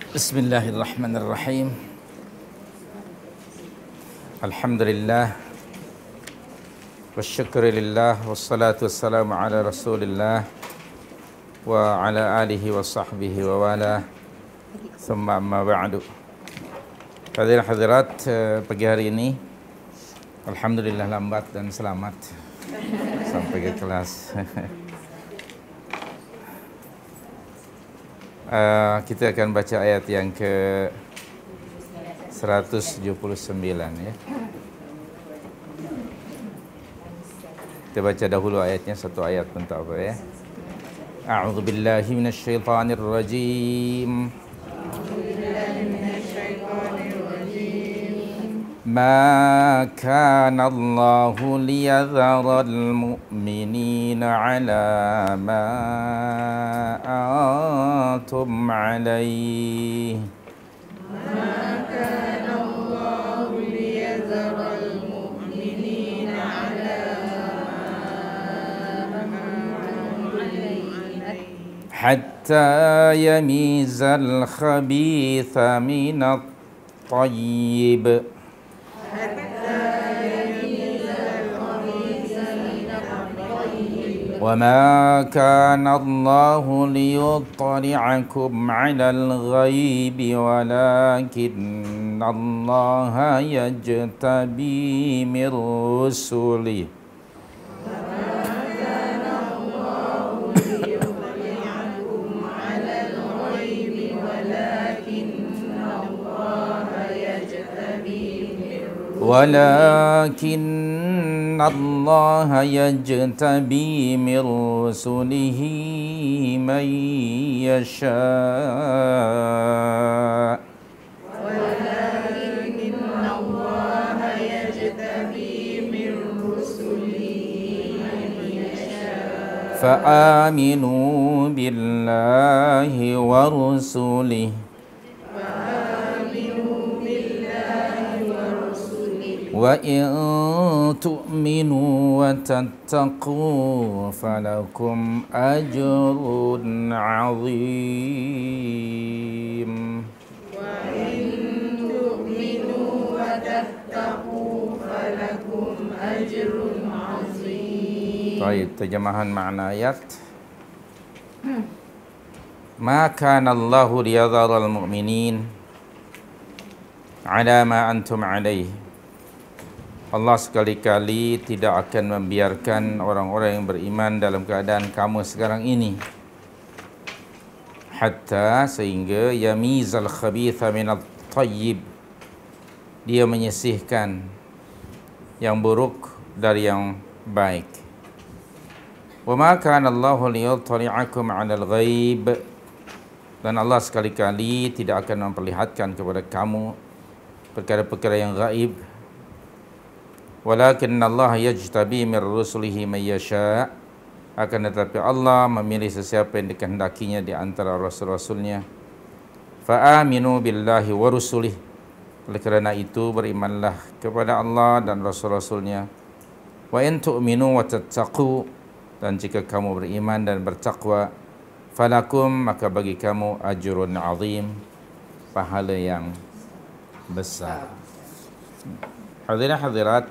Bismillahirrahmanirrahim. Alhamdulillah wasyukurillah wassalatu wassalamu ala Rasulillah wa ala alihi wa sahbihi wa wala. Thumma amma ba'du. Hadirat pagi hari ini alhamdulillah lambat dan selamat sampai ke kelas. Kita akan baca ayat yang ke 179 ya. Kita baca dahulu ayatnya, satu ayat pun tak apa ya. A'udzu billahi minasyaitonir rajim. ما كان الله ليذر المؤمنين على ما أنتم عليه ما كان الله ليذر المؤمنين على ما أنتم عليه حتى يميز الخبيث من الطيب وما كان الله ليطلعكم على الغيب ولكن الله يجتبي من رسله ولكن الله يجتبي من رسله من يشاء فآمنوا بالله ورسله وإن تؤمنوا وتتقوا فلكم أجر عظيم. وإن تؤمنوا وتتقوا فلكم أجر عظيم. طيب, terjemahan makna ayat. Ma kana Allahu liyadharal mu'minin ala ma antum alaihi. Allah sekali-kali tidak akan membiarkan orang-orang yang beriman dalam keadaan kamu sekarang ini. Hatta, sehingga yamizal khabitha minat tayyib, dia menyisihkan yang buruk dari yang baik. Wa ma kana Allahu liyuttali'akum 'alal ghaib, dan Allah sekali-kali tidak akan memperlihatkan kepada kamu perkara-perkara yang gaib. Walakin Allah yajtabi min rusulihi man yasha', akan tetapi Allah memilih sesiapa yang dikehendakinya di antara rasul-rasulnya. Fa aminu billahi wa rusulih, oleh kerana itu berimanlah kepada Allah dan rasul-rasulnya. Wa in tu'minu wa tattaqu, dan jika kamu beriman dan bertakwa, falakum, maka bagi kamu ajrun azim, pahala yang besar. Hadirin hadirat,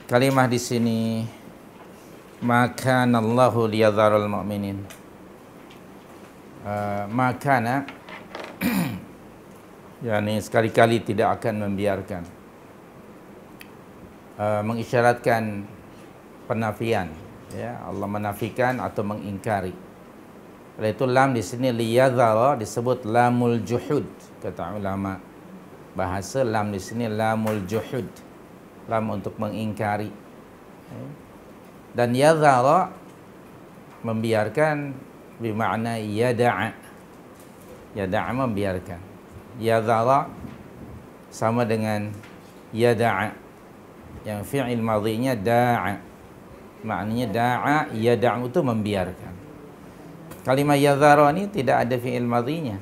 kalimah di sini makana Allahu liyadharul mu'minin. Makana yakni sekali-kali tidak akan membiarkan, mengisyaratkan penafian, ya, Allah menafikan atau mengingkari. Oleh itu lam di sini liyadhara disebut lamul juhud, kata ulama bahasa. Lam di sini lamul juhud, lam untuk mengingkari. Dan yadhara membiarkan bermakna yada'a, yada'a membiarkan. Yadhara sama dengan yada'a, yang fi'il madhinya da'a, maknanya da'a yada'u itu membiarkan. Kalimah yadhara ini tidak ada fi'il madhinya.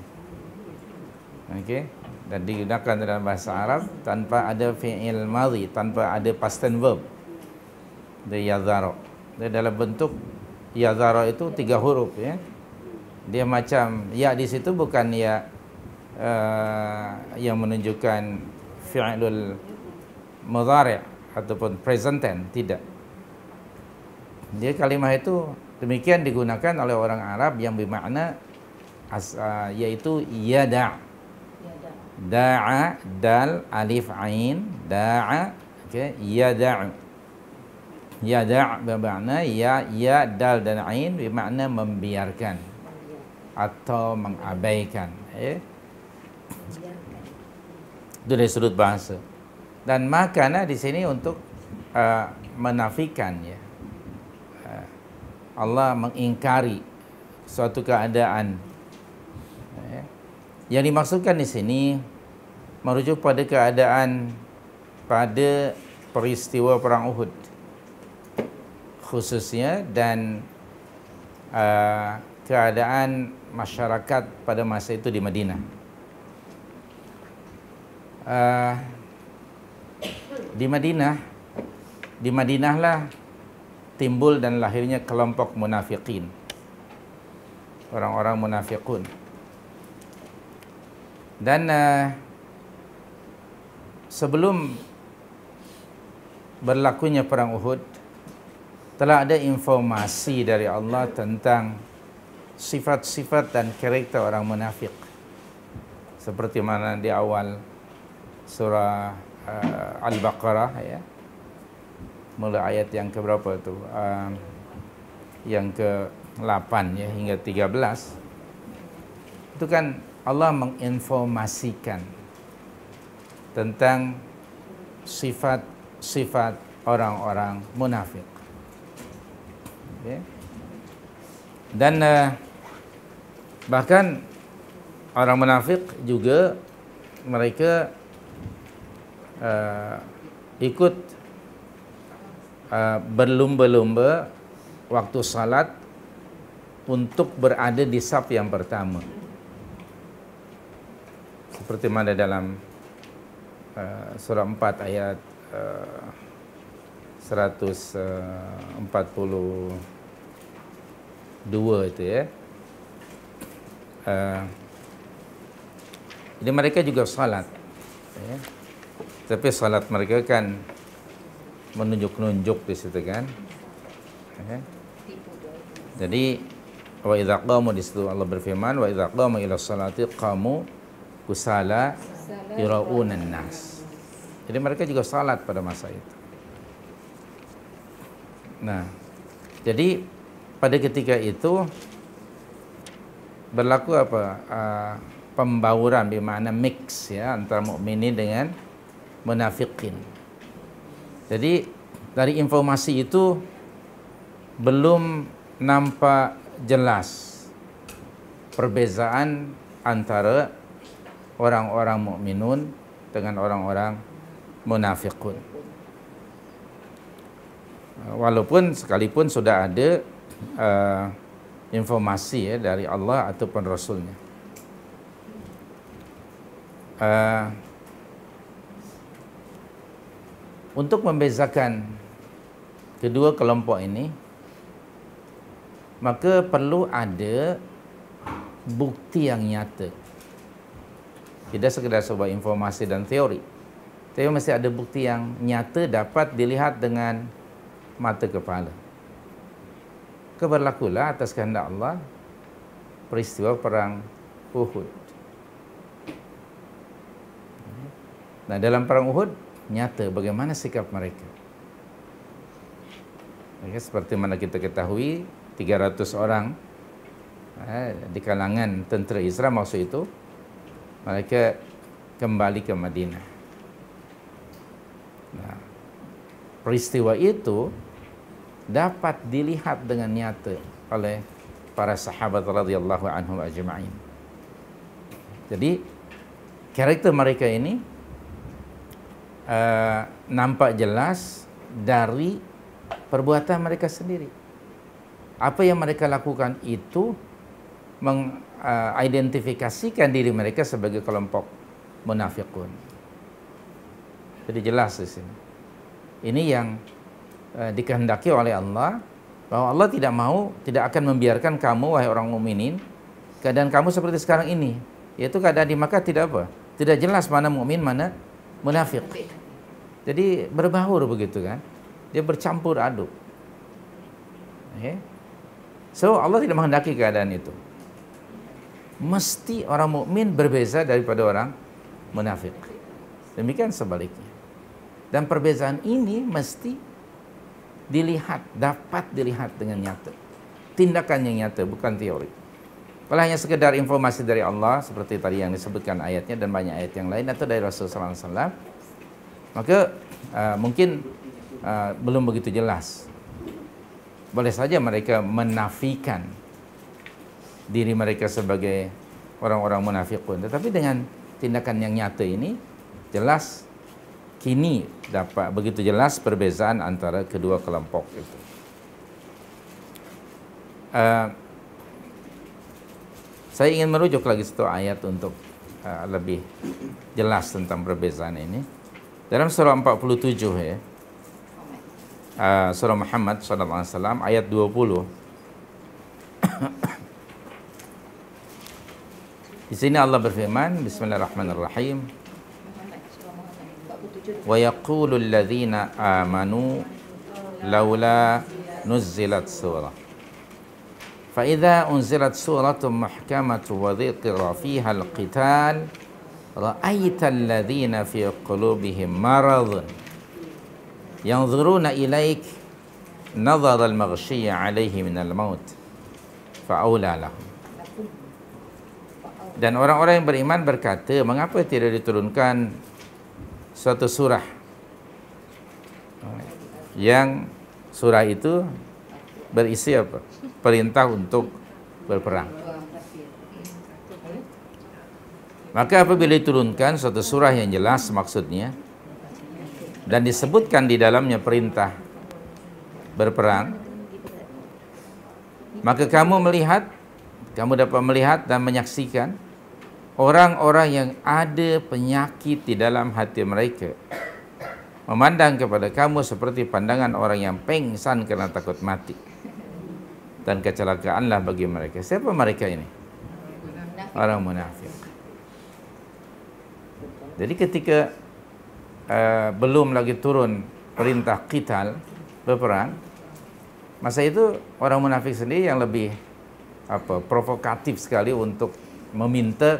Okey, dan digunakan dalam bahasa Arab tanpa ada fi'il madhi, tanpa ada past tense verb. Dia yadhara. Dia dalam bentuk yadhara itu 3 huruf, ya. Dia macam ya di situ bukan ya yang menunjukkan fi'lul mudhari' ataupun present tense, tidak. Dia kalimah itu demikian digunakan oleh orang Arab yang bermakna yaitu yada'. Da'a, dal, alif, ain, da'a, okay, yada'u. Yada' bermakna ya, dal dan ain bermakna membiarkan atau mengabaikan. Itu dari sudut bahasa. Dan makana di sini untuk menafikan ya. Allah mengingkari suatu keadaan. Yang dimaksudkan di sini merujuk pada keadaan pada peristiwa perang Uhud khususnya, dan keadaan masyarakat pada masa itu di Madinah. Di Madinahlah timbul dan lahirnya kelompok munafikin, orang-orang munafikun. Dan sebelum berlakunya perang Uhud, telah ada informasi dari Allah tentang sifat-sifat dan karakter orang munafik. Seperti mana di awal surah Al-Baqarah ya. Mulai ayat yang ke berapa itu? Yang ke-8 ya hingga 13. Itu kan Allah menginformasikan tentang sifat-sifat orang-orang munafik. Okay. Dan bahkan orang munafik juga mereka ikut berlumba-lumba waktu salat untuk berada di saf yang pertama. Seperti mana dalam surah 4 ayat 142 itu ya. Jadi mereka juga salat ya. Tapi salat mereka kan menunjuk-nunjuk di situ kan ya. Jadi wa idza qamu, di situ Allah berfirman wa idza qamu ila sholati qamu kusala yuraunan nas. Jadi mereka juga salat pada masa itu. Nah, jadi pada ketika itu berlaku apa? Pembauran, di mana mix ya antara mukminin dengan munafikin. Jadi dari informasi itu belum nampak jelas perbezaan antara orang-orang mukminun dengan orang-orang munafikun. Walaupun sekalipun sudah ada informasi ya dari Allah ataupun Rasulnya. Untuk membezakan kedua kelompok ini, maka perlu ada bukti yang nyata. Tidak sekedar sebuah informasi dan teori, tapi mesti ada bukti yang nyata dapat dilihat dengan mata kepala. Berlakulah atas kehendak Allah peristiwa perang Uhud. Nah, dalam perang Uhud nyata bagaimana sikap mereka. Seperti mana kita ketahui 300 orang di kalangan tentera Israel masa itu mereka kembali ke Madinah. Nah, peristiwa itu dapat dilihat dengan nyata oleh para sahabat radhiyallahu anhum ajma'in. Jadi karakter mereka ini nampak jelas dari perbuatan mereka sendiri. Apa yang mereka lakukan itu mengidentifikasikan diri mereka sebagai kelompok munafikun. Jadi jelas di sini. Ini yang dikehendaki oleh Allah, bahwa Allah tidak akan membiarkan kamu wahai orang mukminin keadaan kamu seperti sekarang ini, yaitu keadaan di Makkah tidak apa? Tidak jelas mana mukmin, mana munafik. Jadi berbaur begitu kan. Dia bercampur aduk. Okay. So Allah tidak menghendaki keadaan itu. Mesti orang mukmin berbeza daripada orang munafik. Demikian sebaliknya. Dan perbezaan ini mesti dilihat, dapat dilihat dengan nyata. Tindakan yang nyata, bukan teori. Kalau hanya sekedar informasi dari Allah, seperti tadi yang disebutkan ayatnya dan banyak ayat yang lain, atau dari Rasulullah SAW, maka mungkin belum begitu jelas. Boleh saja mereka menafikan diri mereka sebagai orang-orang munafik pun, tetapi dengan tindakan yang nyata ini jelas, kini dapat begitu jelas perbezaan antara kedua kelompok itu. Saya ingin merujuk lagi satu ayat untuk lebih jelas tentang perbezaan ini. Dalam surah 47 ya, surah Muhammad SAW ayat 20. Di sini Allah berfirman, Bismillahirrahmanirrahim. Wa yaqulul ladzina amanu laula nuzzilat surah. Fa idza unzilat suratun muhkamatun wa dzikra fiha al-qital ra'aital ladzina fi qulubihim maradun yanzuruna ilaik nadhara al-maghshiyya 'alaihi min al-maut fa aula lahum. Dan orang-orang yang beriman berkata, mengapa tidak diturunkan suatu surah yang surah itu berisi apa? Perintah untuk berperang. Maka apabila diturunkan suatu surah yang jelas maksudnya dan disebutkan di dalamnya perintah berperang, maka kamu dapat melihat dan menyaksikan orang-orang yang ada penyakit di dalam hati mereka memandang kepada kamu seperti pandangan orang yang pengsan karena takut mati, dan kecelakaanlah bagi mereka. Siapa mereka ini? Orang munafik. Jadi ketika belum lagi turun perintah qital, berperang, masa itu orang munafik sendiri yang lebih provokatif sekali untuk meminta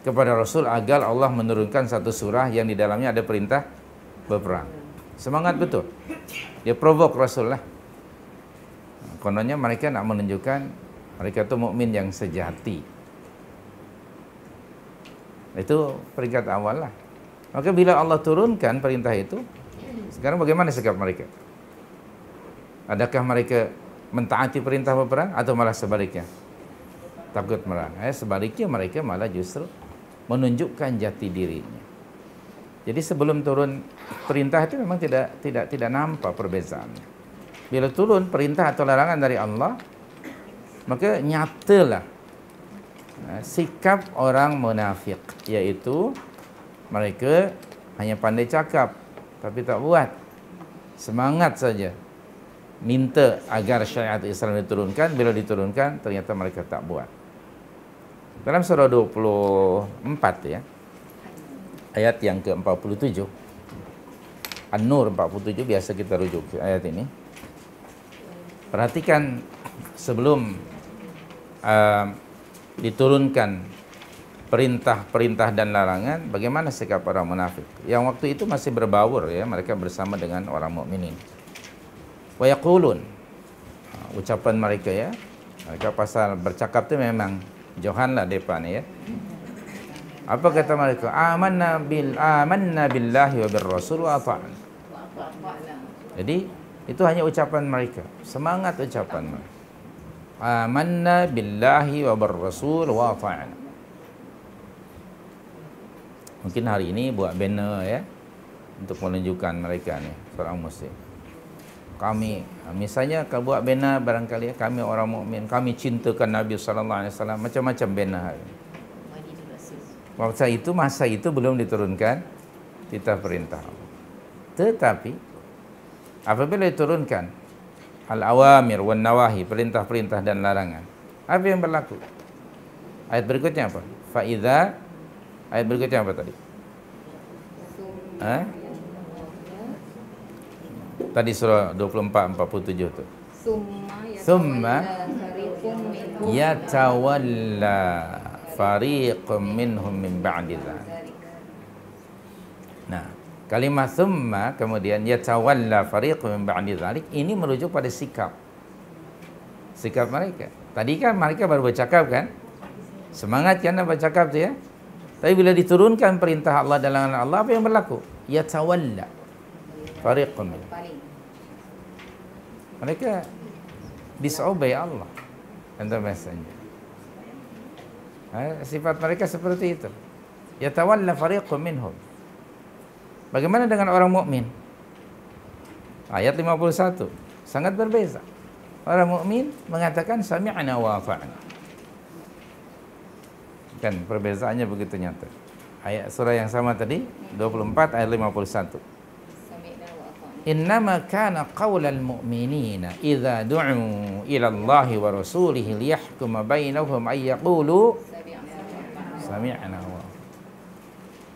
kepada Rasul agar Allah menurunkan satu surah yang di dalamnya ada perintah berperang. Semangat betul. Dia provok Rasul lah. Kononnya mereka nak menunjukkan mereka itu mukmin yang sejati. Itu peringkat awal lah. Maka bila Allah turunkan perintah itu, sekarang bagaimana sikap mereka? Adakah mereka mentaati perintah berperang atau malah sebaliknya? Takut merang. Sebaliknya mereka malah justru menunjukkan jati dirinya. Jadi sebelum turun perintah itu memang tidak nampak perbezaannya. Bila turun perintah atau larangan dari Allah, maka nyatalah sikap orang munafik, yaitu mereka hanya pandai cakap tapi tak buat. Semangat saja minta agar syariat Islam diturunkan, bila diturunkan ternyata mereka tak buat. Dalam surah 24 ya, ayat yang ke-47, An-Nur 47, biasa kita rujuk ayat ini. Perhatikan sebelum diturunkan perintah-perintah dan larangan, bagaimana sikap orang munafik yang waktu itu masih berbaur ya, mereka bersama dengan orang mukminin. Wa yaqulun, ucapan mereka ya, mereka pasal bercakap itu memang Johan lah depan ya. Apa kata mereka? Amanna billahi wa birrasul wa ata'na. Jadi itu hanya ucapan mereka, semangat ucapan mereka. Amanna billahi wa birrasul wa ata'na. Mungkin hari ini buat banner ya, untuk menunjukkan mereka nih seorang muslim. Kami, misalnya kalau buat banner barangkali ya, kami orang mukmin, kami cintakan Nabi sallallahu alaihi wasallam, macam-macam banner hari ini. Masa itu belum diturunkan titah perintah. Tetapi apabila diturunkan al-awamir wan nawahi, perintah-perintah dan larangan, apa yang berlaku? Ayat berikutnya apa? Faidza. Ayat berikutnya apa tadi? Tadi surah 24-47 tu. Summa yatawalla fariqum minhum min ba'di dzalik. Nah, kalimat summa kemudian yatawalla fariqum min ba'di dzalik ini merujuk pada sikap mereka. Tadi kan mereka baru bercakap kan? Semangat kan nak bercakap tu ya. Tapi bila diturunkan perintah Allah dan larangan Allah, apa yang berlaku? Yatawalla fariqum minhum. Mereka disobey Allah dan messenger. Sifat mereka seperti itu. Yatawalla fariqum minhum. Bagaimana dengan orang mukmin? Ayat 51 sangat berbeza. Orang mukmin mengatakan sami'na wa ata'na. Kan perbezaannya begitu nyata. Ayat surah yang sama tadi 24 ayat 51. Innama kana qaulal mu'minina idza du'u ila Allah wa rasulihi liyahkuma bainahum ay yaqulu sami'na wa.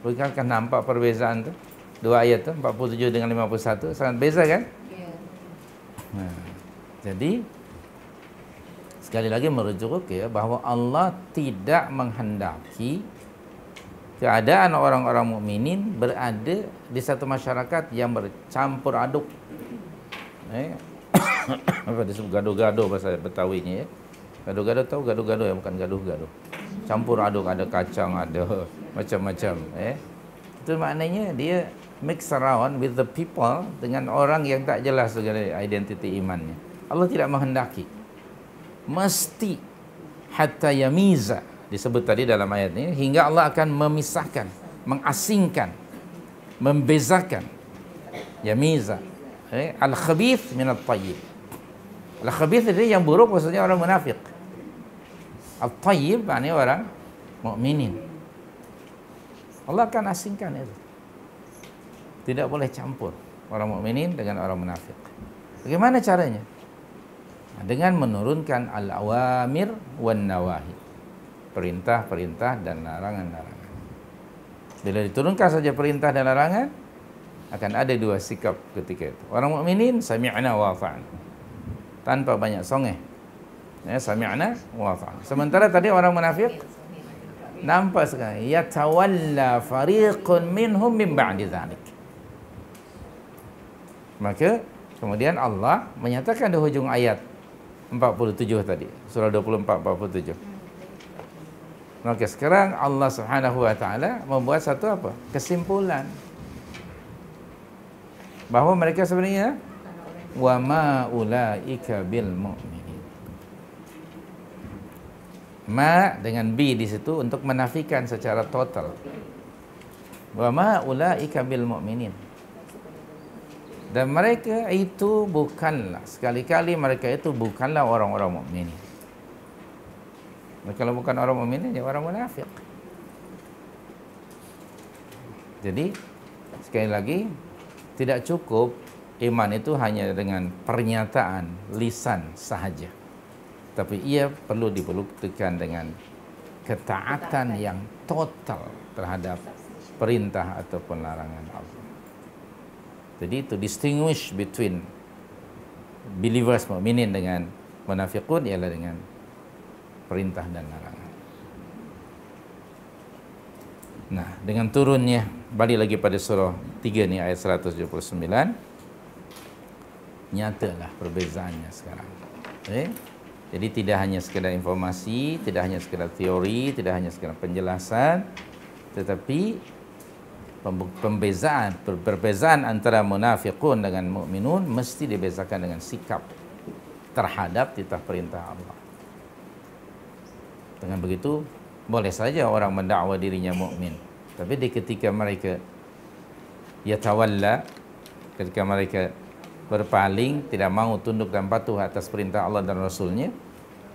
Bukankah nampak perbezaan tu? Dua ayat tu 47 dengan 51 sangat beza kan? Ya. Nah, jadi sekali lagi merujuk ya bahawa Allah tidak menghendaki keadaan orang-orang mukminin berada di satu masyarakat yang bercampur aduk. Apa disebut gaduh-gaduh bahasa Betawinya ya. Gaduh-gaduh tahu gaduh-gaduh ya, bukan gaduh-gaduh. Campur aduk, ada kacang, ada macam-macam. Itu maknanya dia mix around with the people dengan orang yang tak jelas segala identiti imannya. Allah tidak menghendaki. Mesti hatta yamiza disebut tadi dalam ayat ini hingga Allah akan memisahkan, mengasingkan, membezakan. Yamiza al-khabith min at-tayyib. Al-khabith itu yang buruk maksudnya orang munafik. At-tayyib maknanya orang mukminin. Allah akan asingkan itu. Tidak boleh campur orang mukminin dengan orang munafik. Bagaimana caranya? Dengan menurunkan al-awamir wan nawahi. Perintah-perintah dan larangan-larangan. Bila diturunkan saja perintah dan larangan, akan ada dua sikap ketika itu. Orang mukminin sami'na wa ata'na. Tanpa banyak songeh. Ya, sami'na wa ata'na. Sementara tadi orang munafik nampak sekali yatawalla fariqun minhum min ba'di dzalik. Maka kemudian Allah menyatakan di hujung ayat 47 tadi, surah 24-47. Maka sekarang Allah Subhanahu wa taala membuat satu apa? Kesimpulan bahawa mereka sebenarnya wa ma ulaika bil mu'minin. Ma dengan bi di situ untuk menafikan secara total. Wa ma ulaika bil mu'minin. Dan mereka itu bukanlah, sekali-kali mereka itu bukanlah orang-orang mukminin. Kalau bukan orang mukminin, ya orang munafik. Jadi sekali lagi tidak cukup iman itu hanya dengan pernyataan lisan sahaja, tapi ia perlu dibuktikan dengan ketaatan yang total terhadap perintah ataupun larangan Allah. Jadi to distinguish between believers mukminin dengan munafiqun ialah dengan perintah dan larangan. Nah, dengan turunnya balik lagi pada surah 3 ni ayat 179, nyatalah perbezaannya sekarang. Jadi tidak hanya sekedar informasi, tidak hanya sekedar teori, tidak hanya sekedar penjelasan, tetapi perbezaan antara munafiqun dengan mukminun mesti dibezakan dengan sikap terhadap titah perintah Allah. Dengan begitu boleh saja orang mendakwa dirinya mukmin, tapi di ketika mereka yatawalla, ketika mereka berpaling, tidak mau tunduk dan patuh atas perintah Allah dan Rasulnya,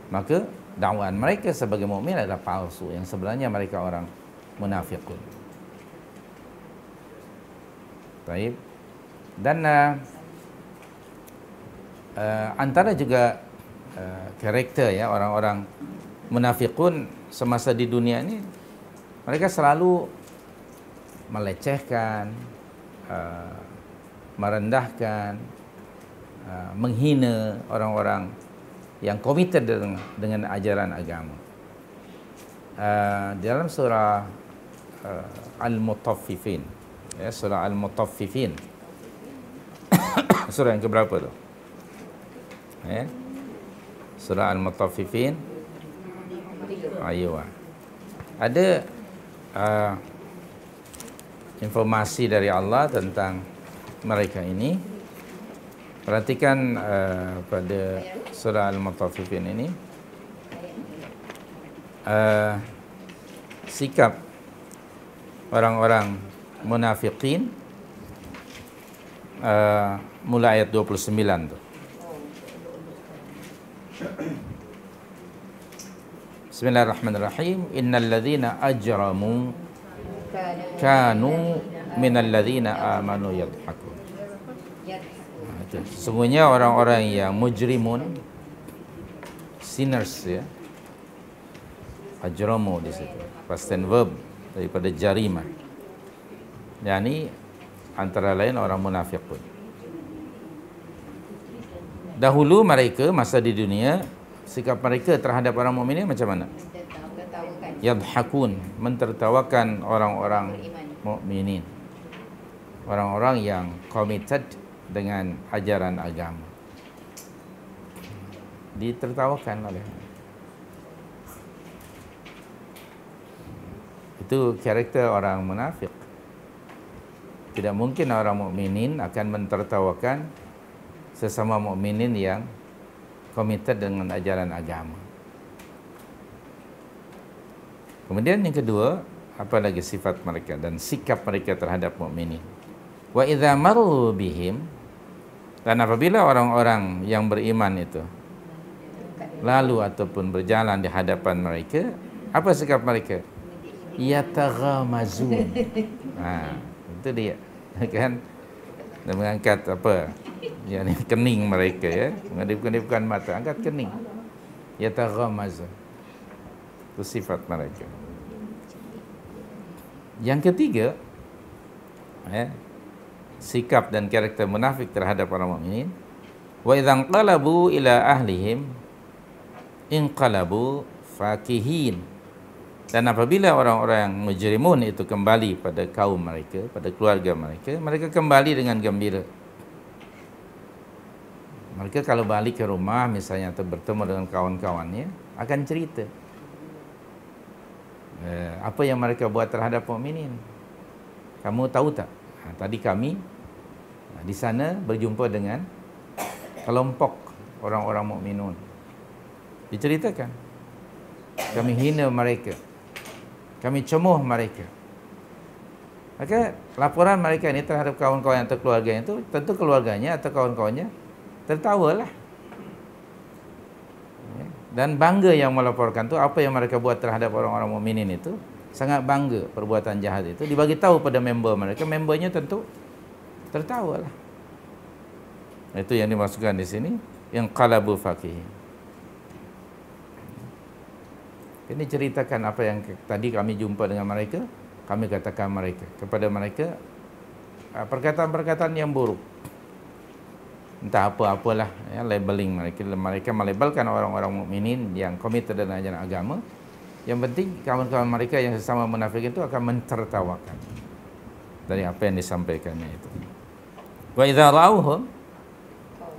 maka dakwaan mereka sebagai mukmin adalah palsu, yang sebenarnya mereka orang munafiqun. Baik. Dan antara juga karakter ya orang-orang munafiqun semasa di dunia ini mereka selalu melecehkan, merendahkan, menghina orang-orang yang committed dengan ajaran agama. Dalam surah Al-Mutaffifin, ya, surah Al-Mutaffifin, surah yang keberapa tu? Ya, surah Al-Mutaffifin. Ayo, ada informasi dari Allah tentang mereka ini. Perhatikan pada surah Al-Mutaffifin ini, sikap orang-orang munafiqin, mulai ayat 29 tu. Bismillahirrahmanirrahim. Innal ladzina ajramu kanu minal ladzina amanu yadhakun. Sesungguhnya orang-orang yang mujrimun, sinners, ya, ajramu di situ past tense verb daripada jarima, yakni antara lain orang munafik pun. Dahulu mereka masa di dunia, sikap mereka terhadap orang mukminin macam mana? Yadhakun, mentertawakan orang-orang mukminin, orang-orang yang committed dengan ajaran agama, ditertawakan oleh. Itu karakter orang munafik. Tidak mungkin orang mukminin akan mentertawakan sesama mukminin yang committed dengan ajaran agama. Kemudian yang kedua, apa lagi sifat mereka dan sikap mereka terhadap mukminin? Wa idza maru bihim, dan apabila orang-orang yang beriman itu lalu ataupun berjalan di hadapan mereka, apa sikap mereka? Yataghamazun. Itu dia, kan? Dan mengangkat apa? Yani kening mereka, ya, mengedip-kedipkan mata, angkat kening. Yataghamazun. Itu sifat mereka. Yang ketiga, ya, sikap dan karakter munafik terhadap orang mukminin. Wa idzan qalabu ila ahlihim inqalabu fakihin. Dan apabila orang-orang mujrimun itu kembali pada kaum mereka, pada keluarga mereka, mereka kembali dengan gembira. Mereka kalau balik ke rumah misalnya atau bertemu dengan kawan-kawannya, akan cerita apa yang mereka buat terhadap mukminin. Kamu tahu tak? Tadi kami di sana berjumpa dengan kelompok orang-orang mukminun. Diceritakan. Kami hina mereka. Kami cemuh mereka. Maka laporan mereka ini terhadap kawan-kawan atau keluarganya itu, tentu keluarganya atau kawan-kawannya tertawalah. Dan bangga yang melaporkan tu apa yang mereka buat terhadap orang-orang mukminin itu, sangat bangga perbuatan jahat itu dibagi tahu pada member mereka, membernya tentu tertawalah. Itu yang dimasukkan di sini, yang qalabu faqih. Ini ceritakan apa yang tadi kami jumpa dengan mereka, kami katakan mereka kepada mereka perkataan-perkataan yang buruk. Entah apa-apalah, ya, labeling mereka melabelkan orang-orang mukminin yang committed dengan ajaran agama. Yang penting kawan-kawan mereka yang sesama munafik itu akan mentertawakan dari apa yang disampaikannya itu. Wa idza ra'awhum,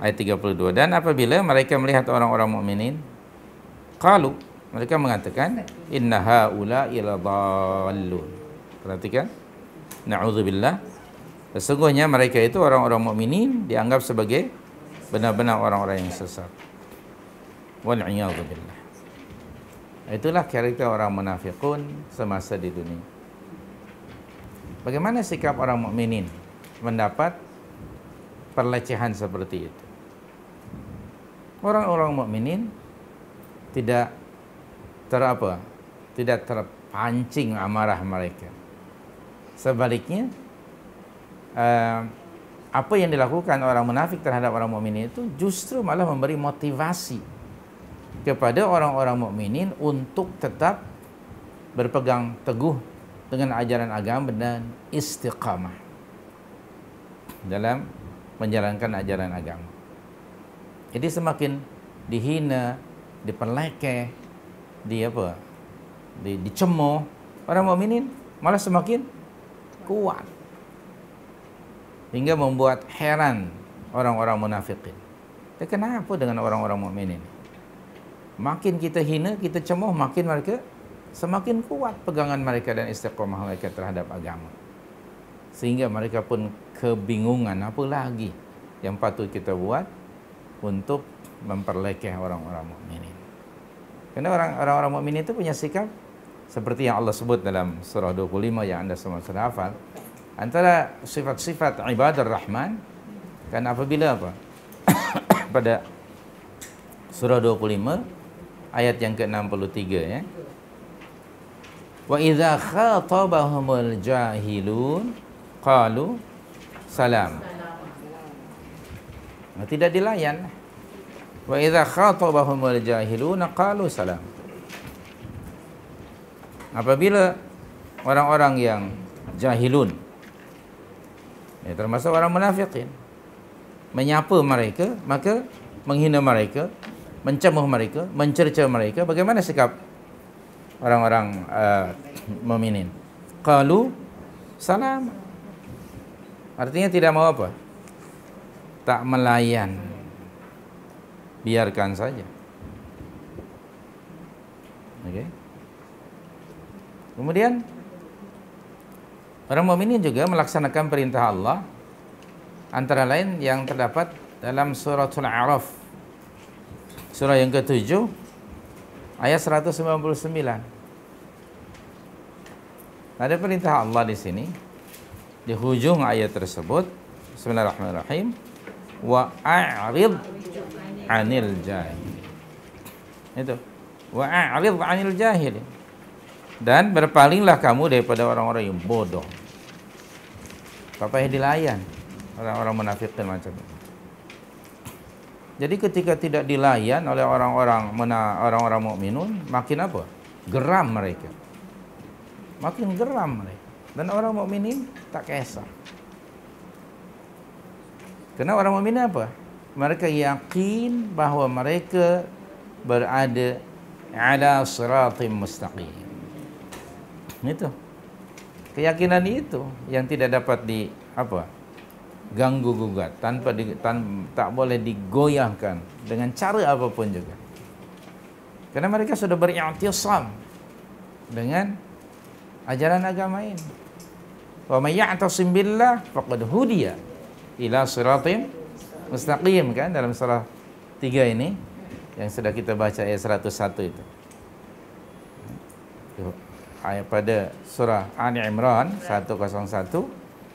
ayat 32, dan apabila mereka melihat orang-orang mukminin, qalu, mereka mengatakan, inna haula'i ladallun. Perhatikan, na'udzubillah, sesungguhnya mereka itu orang-orang mukminin dianggap sebagai benar-benar orang-orang yang sesat. Wal'iyadzubillah. Itulah karakter orang munafiqun semasa di dunia. Bagaimana sikap orang mukminin mendapat pelecehan seperti itu? Orang-orang mukminin tidak tidak terpancing amarah mereka. Sebaliknya, apa yang dilakukan orang munafik terhadap orang mukmin itu justru malah memberi motivasi kepada orang-orang mukminin untuk tetap berpegang teguh dengan ajaran agama dan istiqamah dalam menjalankan ajaran agama. Jadi semakin dihina, diperlekeh, dicemooh, orang mukminin malah semakin kuat. Hingga membuat heran orang-orang munafikin. Kenapa dengan orang-orang mukminin? Makin kita hina, kita cemooh, makin mereka semakin kuat pegangan mereka dan istiqamah mereka terhadap agama. Sehingga mereka pun kebingungan apa lagi yang patut kita buat untuk memperlekeh orang-orang mukminin. Karena orang-orang mukminin itu punya sikap seperti yang Allah sebut dalam surah 25 yang Anda semua sudah hafal. Antara sifat-sifat ibadah Rahman, kan apabila pada surah 25 ayat yang ke-63 ya. Wa idza khatabahumul jahilun qalu salam. Tidak dilayan. Wa idza khatabahumul jahilun qalu salam. Apabila orang-orang yang jahilun, ya, termasuk orang munafikin, menyapa mereka, maka menghina mereka, mencemuh mereka, mencerca mereka, bagaimana sikap orang-orang mukminin? Qalu salam. Artinya tidak mau apa? Tak melayan. Biarkan saja. Oke. Kemudian orang mukminin juga melaksanakan perintah Allah, antara lain yang terdapat dalam suratul A'raf, surah yang ke-7 ayat 199. Ada perintah Allah di sini di hujung ayat tersebut. Bismillahirrahmanirrahim. Wa a'rid 'anil jahil. Itu. Wa a'rid 'anil jahil. Dan berpalinglah kamu daripada orang-orang yang bodoh. Tak payah dilayan orang-orang munafik dan macam itu. Jadi ketika tidak dilayan oleh orang-orang mukminun, makin apa? Geram mereka. Makin geram mereka. Dan orang mukminin tak kisah. Karena orang mukmin apa? Mereka yakin bahwa mereka berada ala siratim mustaqim. Itu. Keyakinan itu yang tidak dapat ganggu gugat, tak boleh digoyahkan dengan cara apapun juga. Karena mereka sudah beri'tisam dengan ajaran agama ini. Wa may ya'tasim billah faqad hudiya ila siratim mustaqim, kan, dalam surah 3 ini yang sudah kita baca ayat 101 itu. Ayat pada surah Ali Imran 101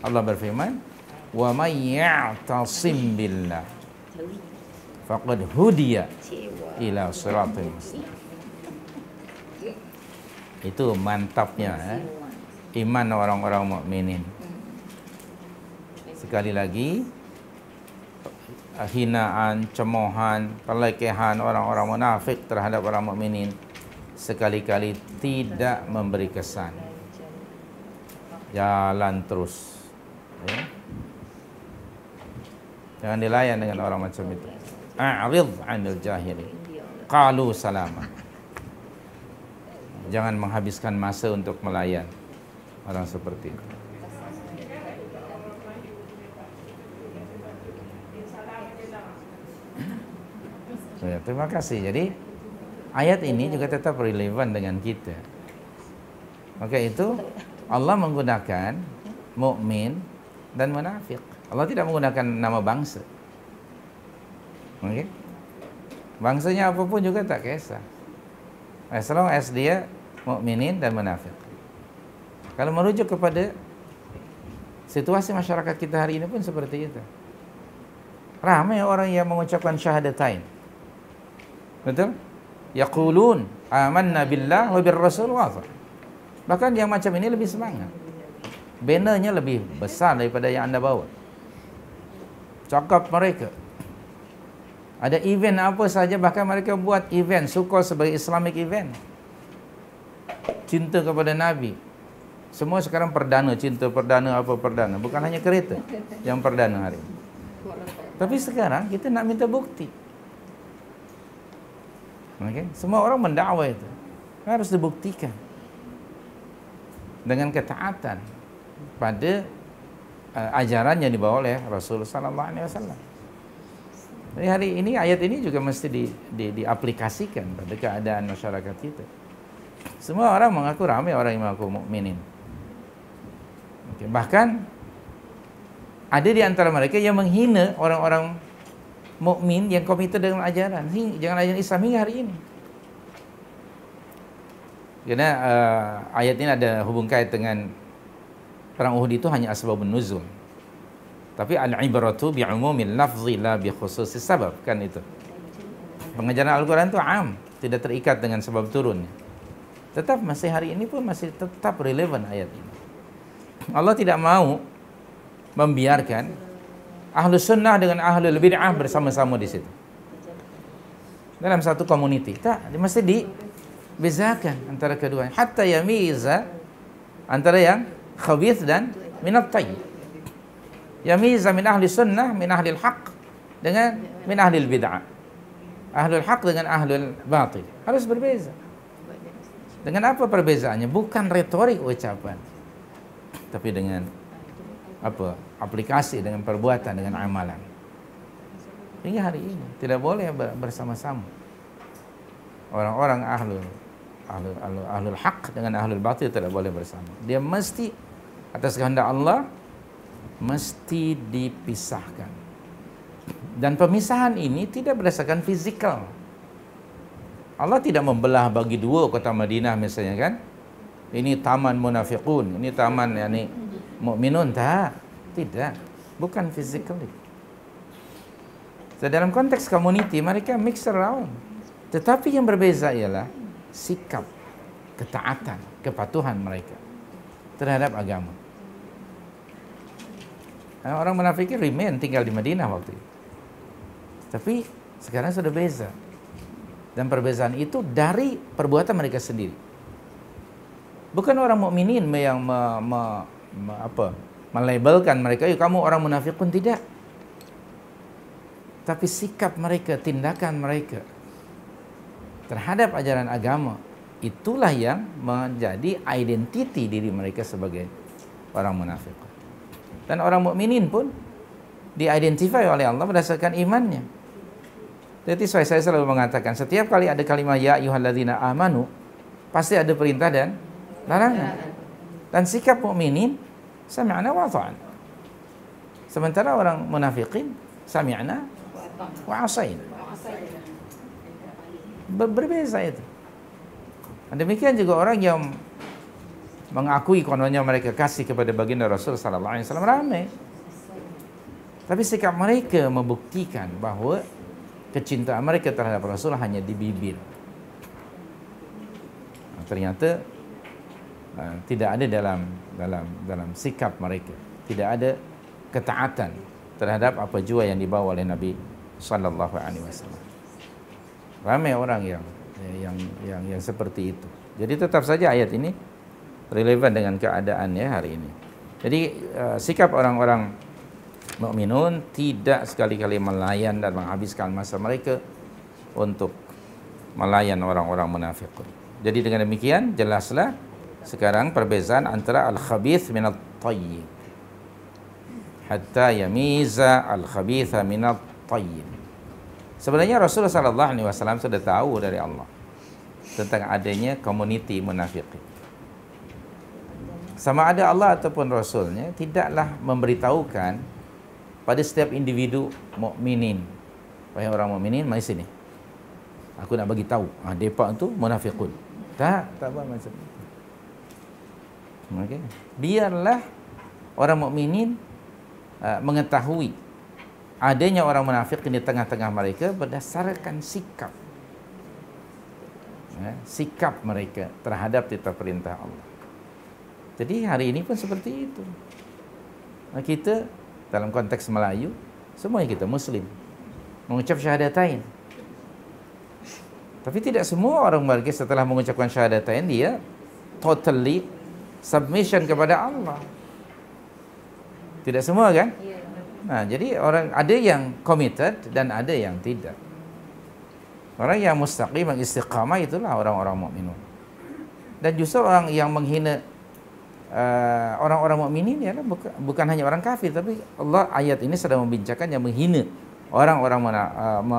Allah berfirman, wa may ya'tasim billah faqad hudiya ila siratim mustaqim. Itu mantapnya iman orang-orang mukminin. Sekali lagi, hinaan, cemohan, perlekehan orang-orang munafik terhadap orang mukminin sekali-kali tidak memberi kesan. Jalan terus, ya. Jangan dilayan dengan orang macam itu. A'rid 'anil jahili qalu salama. Jangan menghabiskan masa untuk melayan orang seperti itu. Ya, terima kasih. Jadi ayat ini juga tetap relevan dengan kita. Maka itu Allah menggunakan mukmin dan munafik. Allah tidak menggunakan nama bangsa. Oke? Bangsanya apapun juga tak kisah. As long as dia mukminin dan munafik. Kalau merujuk kepada situasi masyarakat kita hari ini pun seperti itu. Ramai orang yang mengucapkan syahadatain. Betul? Yaqulun amanna billah wa bir rasul wa. Bahkan yang macam ini lebih semangat. Bannernya lebih besar daripada yang anda bawa. Cakap mereka. Ada event apa saja, bahkan mereka buat event so-called sebagai Islamic event. Cinta kepada Nabi. Semua sekarang perdana, cinta perdana, apa perdana. Bukan hanya kereta yang perdana hari ini. Tapi sekarang kita nak minta bukti. Okay? Semua orang mendakwa itu. Harus dibuktikan. Dengan ketaatan pada ajaran yang dibawa oleh Rasulullah SAW. Jadi hari ini ayat ini juga mesti diaplikasikan pada keadaan masyarakat kita. Semua orang mengaku, ramai orang yang mengaku mukminin. Okay. Bahkan ada di antara mereka yang menghina orang-orang mukmin yang komited dengan ajaran Islam hingga hari ini. Karena ayat ini ada hubung kait dengan perang Uhud itu hanya asbabun nuzul. Tapi al-ibratu bi'umumil lafzi la bi khususis sabab, kan itu. Pengajaran Al-Quran itu am, tidak terikat dengan sebab turunnya. Tetap masih hari ini pun masih tetap relevan ayat ini. Allah tidak mau membiarkan ahlus sunnah dengan ahlul bid'ah bersama-sama di situ. Dalam satu community. Tak, mesti dibezakan antara keduanya. Hatta yamiza antara yang khabith dan minat tayyib. Yamiza min ahli sunnah min ahli haq dengan min ahli bid'ah. Ahlul haq dengan ahlul batil. Harus berbeza. Dengan apa perbezaannya? Bukan retorik ucapan, tapi dengan apa? Aplikasi, dengan perbuatan, dengan amalan. Hingga hari ini tidak boleh bersama-sama. Orang-orang ahlul haq dengan ahlul batil tidak boleh bersama. Dia mesti atas kehendak Allah mesti dipisahkan. Dan pemisahan ini tidak berdasarkan fizikal. Allah tidak membelah bagi dua kota Madinah misalnya, kan? Ini taman munafiqun, ini taman yakni mukminun, tak. Tidak, bukan physically. So, dalam konteks community mereka mix around. Tetapi yang berbeza ialah sikap, ketaatan, kepatuhan mereka terhadap agama. Orang munafikin remain tinggal di Madinah waktu itu. Tapi sekarang sudah beza. Dan perbezaan itu dari perbuatan mereka sendiri. Bukan orang mukminin yang melabelkan mereka, kamu orang munafik pun, tidak. Tapi sikap mereka, tindakan mereka terhadap ajaran agama, itulah yang menjadi identiti diri mereka sebagai orang munafik. Dan orang mukminin pun diidentifikasi oleh Allah berdasarkan imannya. Jadi saya selalu mengatakan, setiap kali ada kalimat ya ayyuhalladzina amanu, pasti ada perintah dan larangan. Dan sikap mukminin sami'na wa ata'na. Sementara orang munafikin sami'na wa asaina. Berbeza itu. Dan demikian juga orang yang mengakui kononnya mereka kasih kepada baginda Rasul sallallahu alaihi wasallam ramai. Tapi sikap mereka membuktikan bahawa kecintaan mereka terhadap Rasul hanya di bibir. Ternyata tidak ada dalam sikap mereka, tidak ada ketaatan terhadap apa jua yang dibawa oleh Nabi sallallahu alaihi wasallam. Ramai orang yang seperti itu. Jadi tetap saja ayat ini relevan dengan keadaannya hari ini. Jadi sikap orang-orang mukminun tidak sekali-kali melayan dan menghabiskan masa mereka untuk melayan orang-orang munafik. Jadi dengan demikian jelaslah sekarang perbezaan antara al-khabith min at-tayyib. Hatta yamiza al-khabitha min at-tayyib. Sebenarnya Rasulullah sallallahu alaihi wasallam sudah tahu dari Allah tentang adanya komuniti munafikin. Sama ada Allah ataupun Rasulnya tidaklah memberitahukan pada setiap individu mukminin, wahai orang mukminin, mari sini, aku nak bagi tahu, depa tu munafiqun. Tak apa macam itu. Okay. Biarlah orang mukminin mengetahui adanya orang munafik di tengah-tengah mereka berdasarkan sikap. Sikap mereka terhadap titah perintah Allah. Jadi hari ini pun seperti itu. Kita dalam konteks Melayu, semuanya kita Muslim. mengucap syahadatain. Tapi tidak semua orang balik setelah mengucapkan syahadatain dia totally submission kepada Allah. Tidak semua kan? Nah, jadi orang ada yang committed dan ada yang tidak. Orang yang mustaqim, yang istiqamah itulah orang-orang mukminun. Dan justru orang yang menghina orang-orang mukminin ya bukan hanya orang kafir, tapi Allah ayat ini sedang membincangkan yang menghina orang-orang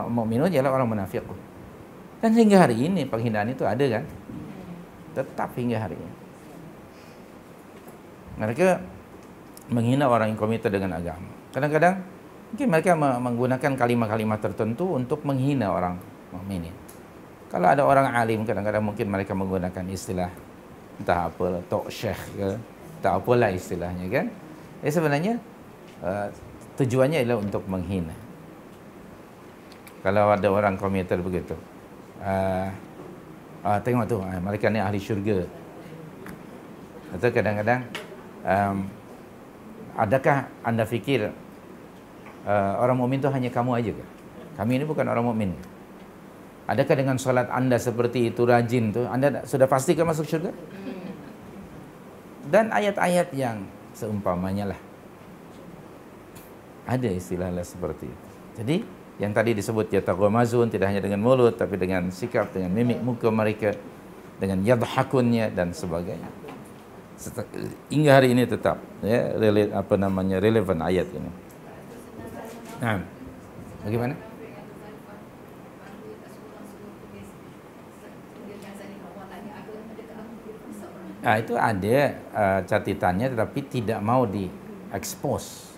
mukminun ialah orang munafik. Dan hingga hari ini penghinaan itu ada kan? Tetap hingga hari ini. Mereka menghina orang yang komited dengan agama. Kadang-kadang mungkin mereka menggunakan kalimat-kalimat tertentu untuk menghina orang mukminin. Kalau ada orang alim, kadang-kadang mungkin mereka menggunakan istilah entah apa, tok syekh ke, tak apalah istilahnya kan. Sebenarnya tujuannya adalah untuk menghina. Kalau ada orang komited begitu, tengok tu, mereka ni ahli syurga. Atau kadang-kadang adakah anda fikir orang mukmin tu hanya kamu aja ke? Kami ini bukan orang mukmin. Adakah dengan solat anda seperti itu rajin tu, anda sudah pasti ke masuk syurga? Dan ayat-ayat yang seumpamanya lah. Ada istilahnya seperti itu. Jadi yang tadi disebut yataghamazun tidak hanya dengan mulut tapi dengan sikap, dengan mimik muka mereka, dengan yadhakunnya dan sebagainya. Hingga hari ini tetap ya relevan ayat ini. Nah, bagaimana? Nah, itu ada catatannya tetapi tidak mau di-expose.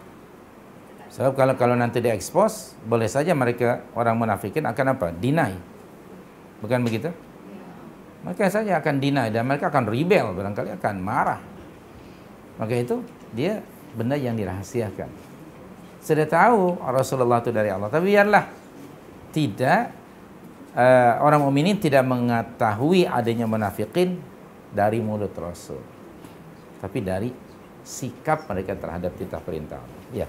Sebab kalau nanti di-expose, boleh saja mereka orang munafikin akan apa? Deny. Bukan begitu? Mereka saja akan deny dan mereka akan rebel, barangkali akan marah. Maka itu dia benda yang dirahasiakan. Sudah tahu Rasulullah itu dari Allah, tapi biarlah tidak orang mukminin tidak mengetahui adanya munafikin dari mulut Rasul, tapi dari sikap mereka terhadap titah perintah Allah. Ya.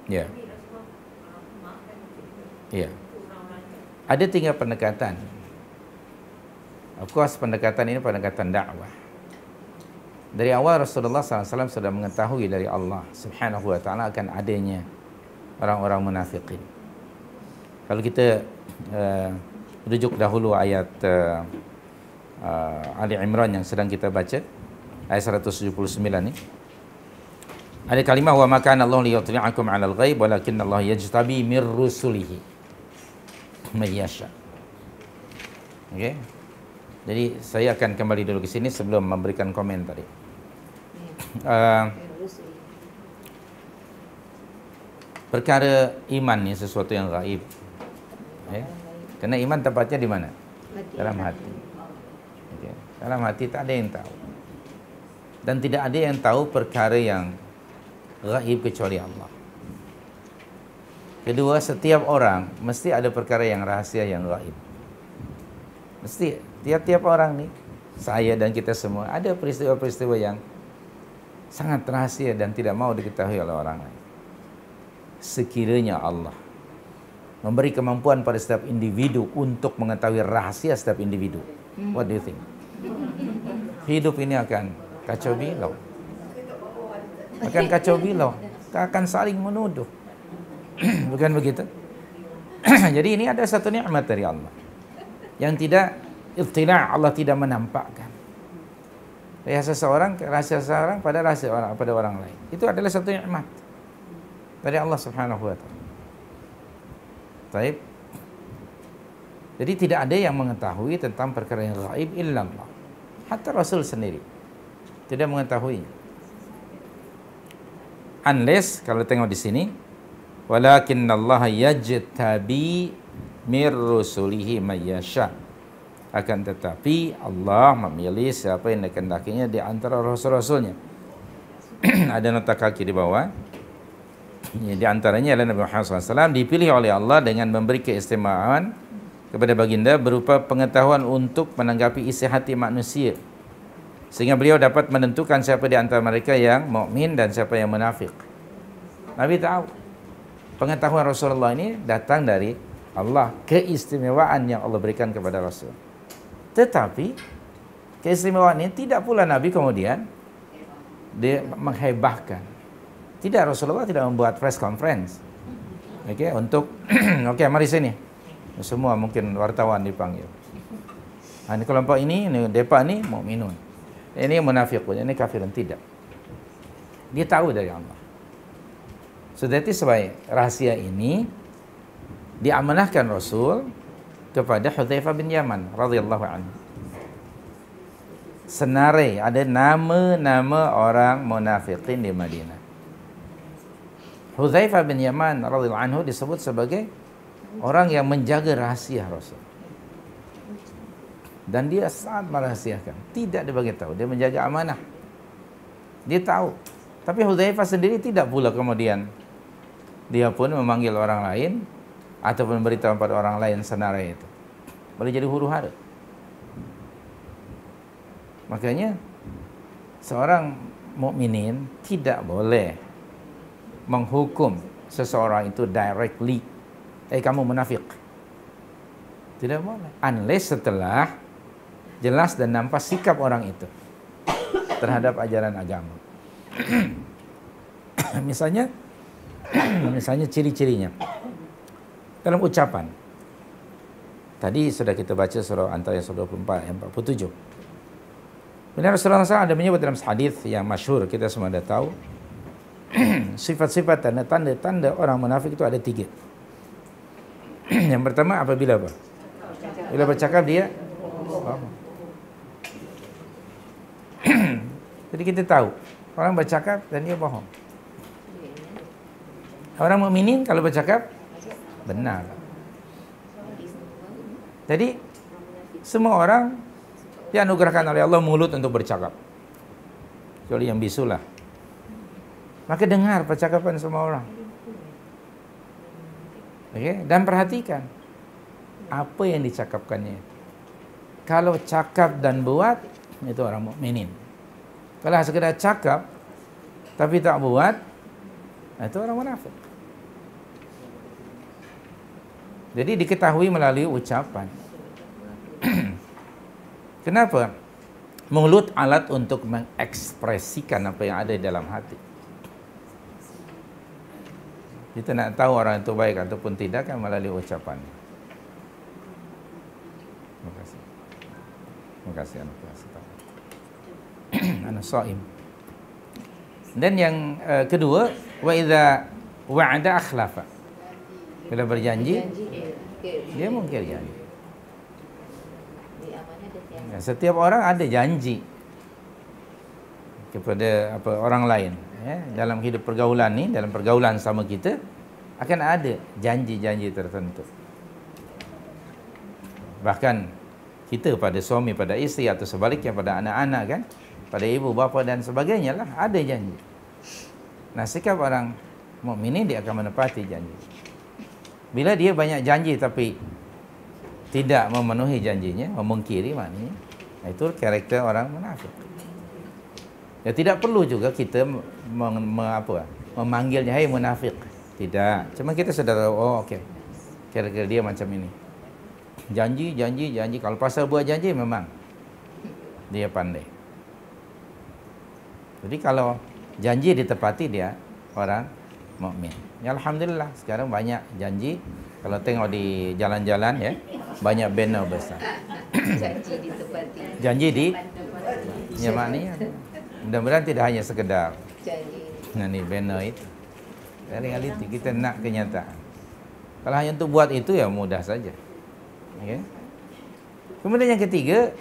Ya. Ya. Ada 3 pendekatan. Of course pendekatan ini pendekatan dakwah. Dari awal Rasulullah SAW sudah mengetahui dari Allah Subhanahu Wa Taala akan adanya orang-orang munafikin. Kalau kita rujuk dahulu ayat Ali Imran yang sedang kita baca, ayat 179 ni. Ada kalimah wa ma kana Allah liyutli'akum 'alal ghaib walakinna Allah yajtabi mir rusulihi may yasha. Okey. Jadi saya akan kembali dulu ke sini sebelum memberikan komen tadi. Perkara iman ni sesuatu yang gaib. Kerana iman tempatnya di mana? Dalam hati. Okay. Dalam hati tak ada yang tahu. Dan tidak ada yang tahu perkara yang gaib kecuali Allah. Kedua, setiap orang mesti ada perkara yang rahasia yang gaib. Mesti tiap-tiap orang ni, saya dan kita semua ada peristiwa-peristiwa yang sangat rahasia dan tidak mau diketahui oleh orang lain. Sekiranya Allah memberi kemampuan pada setiap individu untuk mengetahui rahasia setiap individu, what do you think? Hidup ini akan kacau bilau. Akan kacau bilau, akan saling menuduh. Bukan begitu? Jadi ini ada satu nikmat dari Allah yang tidak ittila', Allah tidak menampakkan rahasia seseorang pada rahasia orang pada orang lain. Itu adalah satu nikmat dari Allah Subhanahu wa taala. Baik. Jadi tidak ada yang mengetahui tentang perkara yang gaib illa Allah. Hatta Rasul sendiri tidak mengetahui. Unless kalau tengok di sini, walakinnallaha yajtabi mir rusulihi may yasha. Akan tetapi Allah memilih siapa yang dikehendakinya di antara rasul-rasulnya. Ada nota kaki di bawah. Di antaranya adalah Nabi Muhammad SAW dipilih oleh Allah dengan memberi keistimewaan kepada baginda berupa pengetahuan untuk menanggapi isi hati manusia, sehingga beliau dapat menentukan siapa di antara mereka yang mukmin dan siapa yang munafik. Nabi tahu. Pengetahuan Rasulullah ini datang dari Allah, keistimewaan yang Allah berikan kepada Rasul. Tetapi keistimewaan ini tidak pula Nabi kemudian dia menghebahkan. Tidak, Rasulullah tidak membuat press conference. Okey, untuk okey, mari sini. Semua mungkin wartawan dipanggil. Ini kelompok ini depa ni mukminun. Ini munafiqun, ini kafirun. Tidak. Dia tahu dari Allah. So that is why rahasia ini diamanahkan Rasul kepada Hudzaifah bin Yaman radhiyallahu anhu. Senarai ada nama-nama orang munafiqin di Madinah. Hudzaifah bin Yaman radhiyallahu anhu disebut sebagai orang yang menjaga rahasia Rasul. Dan dia sangat merahasiakan, tidak dibagi tahu, dia menjaga amanah. Dia tahu. Tapi Hudzaifah sendiri tidak pula kemudian dia pun memanggil orang lain ataupun beritahu kepada orang lain senarai itu. Boleh jadi huru-hara. Makanya seorang mukminin tidak boleh menghukum seseorang itu directly. Kamu munafik. Tidak boleh. Unless setelah jelas dan nampak sikap orang itu terhadap ajaran agama. Misalnya ciri-cirinya dalam ucapan. Tadi sudah kita baca surah antara yang 24 yang 47. Benar, Rasulullah SAW ada menyebut dalam hadis yang masyhur, kita semua dah tahu. Sifat-sifat tanda-tanda orang munafik itu ada 3. Yang pertama apabila apa? Bila bercakap dia bohong. Jadi kita tahu orang bercakap dan dia bohong. Orang mukminin kalau bercakap benar. Jadi semua orang dianugerahkan oleh Allah mulut untuk bercakap. Kecuali yang bisulah. Maka dengar percakapan semua orang. Okay? Dan perhatikan apa yang dicakapkannya. Kalau cakap dan buat, itu orang mukminin. Kalau sekedar cakap tapi tak buat, itu orang munafik. Jadi diketahui melalui ucapan. Kenapa? Mulut alat untuk mengekspresikan apa yang ada di dalam hati. Kita nak tahu orang itu baik ataupun tidak kan melalui ucapan. Terima kasih. Terima kasih anak shaim. Dan yang kedua, wa idza wa'ada akhlafa. Bila berjanji dia mungkir janji. Setiap orang ada janji kepada orang lain. Dalam hidup pergaulan ni, dalam pergaulan sama kita akan ada janji-janji tertentu. Bahkan kita pada suami, pada isteri atau sebaliknya pada anak-anak kan, pada ibu bapa dan sebagainya lah ada janji. Nah, sikap orang mukmin ini dia akan menepati janji. Bila dia banyak janji tapi tidak memenuhi janjinya, memungkiri maknanya, itu karakter orang munafik. Ya, tidak perlu juga kita memanggilnya hai munafik. Tidak. Cuma kita sedar, oh okey. Kira-kira dia macam ini. Janji. Kalau pasal buat janji memang dia pandai. Jadi kalau janji ditepati dia orang mukmin. Ya, alhamdulillah sekarang banyak janji. Kalau tengok di jalan-jalan ya, banyak banner besar. Janji ditepati. Janji di ya maknanya. Mudah-mudahan tidak hanya sekedar Janji. nah ni banner itu. Realiti kita nak kenyataan. Kalau hanya untuk buat itu ya mudah saja. Okay. Kemudian yang ketiga,